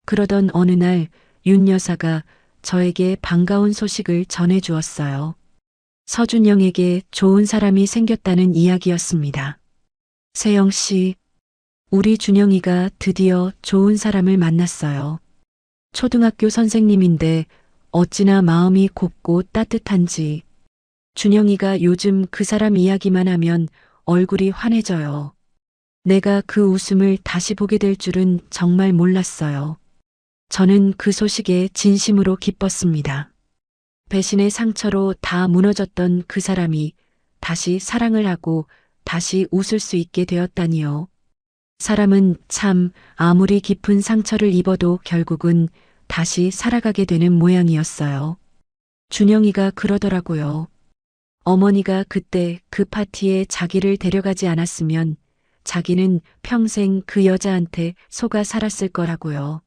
그러던 어느 날 윤 여사가 저에게 반가운 소식을 전해주었어요. 서준영에게 좋은 사람이 생겼다는 이야기였습니다. 세영 씨, 우리 준영이가 드디어 좋은 사람을 만났어요. 초등학교 선생님인데 어찌나 마음이 곱고 따뜻한지. 준영이가 요즘 그 사람 이야기만 하면 얼굴이 환해져요. 내가 그 웃음을 다시 보게 될 줄은 정말 몰랐어요. 저는 그 소식에 진심으로 기뻤습니다. 배신의 상처로 다 무너졌던 그 사람이 다시 사랑을 하고 다시 웃을 수 있게 되었다니요. 사람은 참 아무리 깊은 상처를 입어도 결국은 다시 살아가게 되는 모양이었어요. 준영이가 그러더라고요. 어머니가 그때 그 파티에 자기를 데려가지 않았으면 자기는 평생 그 여자한테 속아 살았을 거라고요.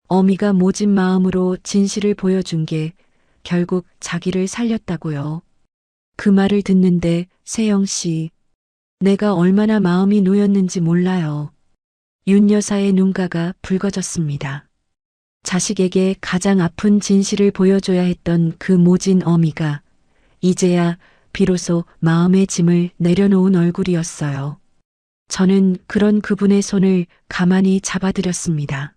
어미가 모진 마음으로 진실을 보여준 게 결국 자기를 살렸다고요. 그 말을 듣는데 세영 씨, 내가 얼마나 마음이 놓였는지 몰라요. 윤 여사의 눈가가 붉어졌습니다. 자식에게 가장 아픈 진실을 보여줘야 했던 그 모진 어미가 이제야 비로소 마음의 짐을 내려놓은 얼굴이었어요. 저는 그런 그분의 손을 가만히 잡아드렸습니다.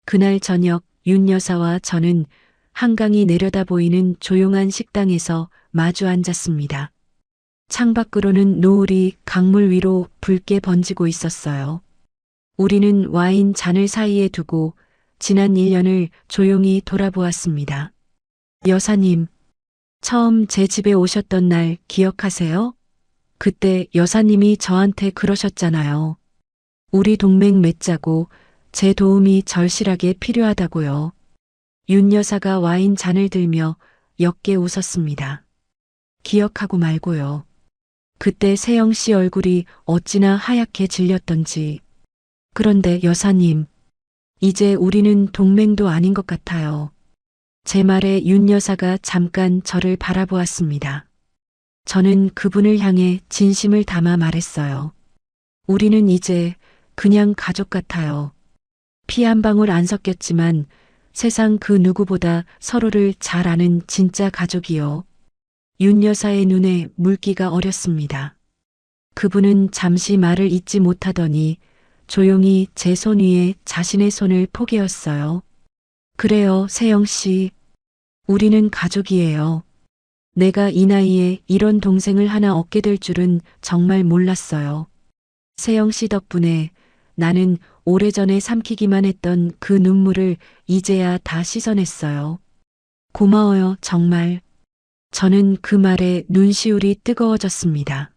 그날 저녁 윤 여사와 저는 한강이 내려다 보이는 조용한 식당에서 마주 앉았습니다. 창밖으로는 노을이 강물 위로 붉게 번지고 있었어요. 우리는 와인 잔을 사이에 두고 지난 1년을 조용히 돌아보았습니다. 여사님, 처음 제 집에 오셨던 날 기억하세요? 그때 여사님이 저한테 그러셨잖아요. 우리 동맹 맺자고 제 도움이 절실하게 필요하다고요. 윤 여사가 와인 잔을 들며 옅게 웃었습니다. 기억하고 말고요. 그때 세영 씨 얼굴이 어찌나 하얗게 질렸던지. 그런데 여사님, 이제 우리는 동맹도 아닌 것 같아요. 제 말에 윤 여사가 잠깐 저를 바라보았습니다. 저는 그분을 향해 진심을 담아 말했어요. 우리는 이제 그냥 가족 같아요. 피 한 방울 안 섞였지만 세상 그 누구보다 서로를 잘 아는 진짜 가족이요. 윤 여사의 눈에 물기가 어렸습니다. 그분은 잠시 말을 잇지 못하더니 조용히 제 손 위에 자신의 손을 포개었어요. 그래요, 세영 씨. 우리는 가족이에요. 내가 이 나이에 이런 동생을 하나 얻게 될 줄은 정말 몰랐어요. 세영 씨 덕분에 나는 오래전에 삼키기만 했던 그 눈물을 이제야 다 씻어냈어요. 고마워요, 정말. 저는 그 말에 눈시울이 뜨거워졌습니다.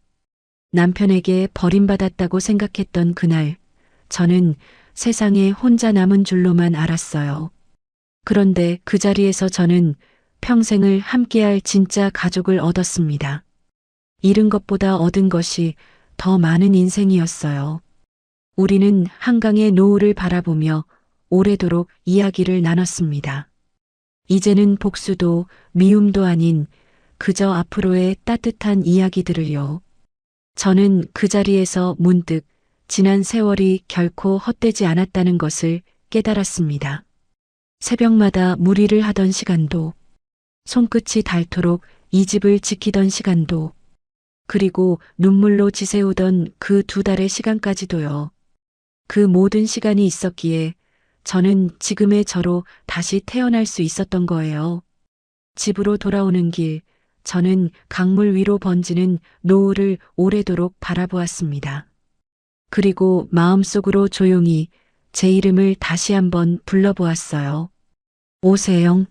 남편에게 버림받았다고 생각했던 그날, 저는 세상에 혼자 남은 줄로만 알았어요. 그런데 그 자리에서 저는 평생을 함께할 진짜 가족을 얻었습니다. 잃은 것보다 얻은 것이 더 많은 인생이었어요. 우리는 한강의 노을을 바라보며 오래도록 이야기를 나눴습니다. 이제는 복수도 미움도 아닌 그저 앞으로의 따뜻한 이야기들을요. 저는 그 자리에서 문득 지난 세월이 결코 헛되지 않았다는 것을 깨달았습니다. 새벽마다 무리를 하던 시간도, 손끝이 닳도록 이 집을 지키던 시간도, 그리고 눈물로 지새우던 그 2달의 시간까지도요. 그 모든 시간이 있었기에 저는 지금의 저로 다시 태어날 수 있었던 거예요. 집으로 돌아오는 길, 저는 강물 위로 번지는 노을을 오래도록 바라보았습니다. 그리고 마음속으로 조용히 제 이름을 다시 한번 불러보았어요. 오세영.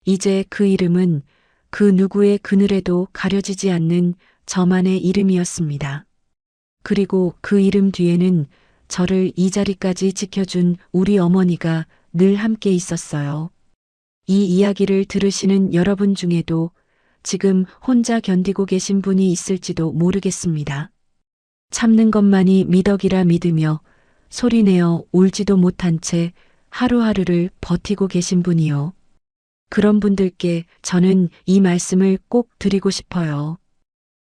이제 그 이름은 그 누구의 그늘에도 가려지지 않는 저만의 이름이었습니다. 그리고 그 이름 뒤에는 저를 이 자리까지 지켜준 우리 어머니가 늘 함께 있었어요. 이 이야기를 들으시는 여러분 중에도 지금 혼자 견디고 계신 분이 있을지도 모르겠습니다. 참는 것만이 미덕이라 믿으며 소리내어 울지도 못한 채 하루하루를 버티고 계신 분이요. 그런 분들께 저는 이 말씀을 꼭 드리고 싶어요.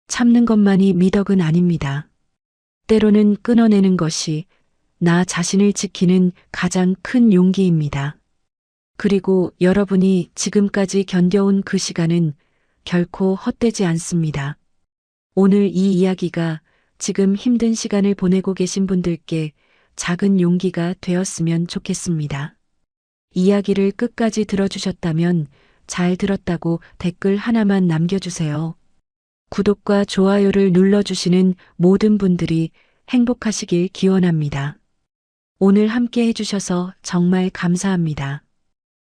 참는 것만이 미덕은 아닙니다. 때로는 끊어내는 것이 나 자신을 지키는 가장 큰 용기입니다. 그리고 여러분이 지금까지 견뎌온 그 시간은 결코 헛되지 않습니다. 오늘 이 이야기가 지금 힘든 시간을 보내고 계신 분들께 작은 용기가 되었으면 좋겠습니다. 이야기를 끝까지 들어주셨다면 잘 들었다고 댓글 하나만 남겨주세요. 구독과 좋아요를 눌러주시는 모든 분들이 행복하시길 기원합니다. 오늘 함께 해주셔서 정말 감사합니다.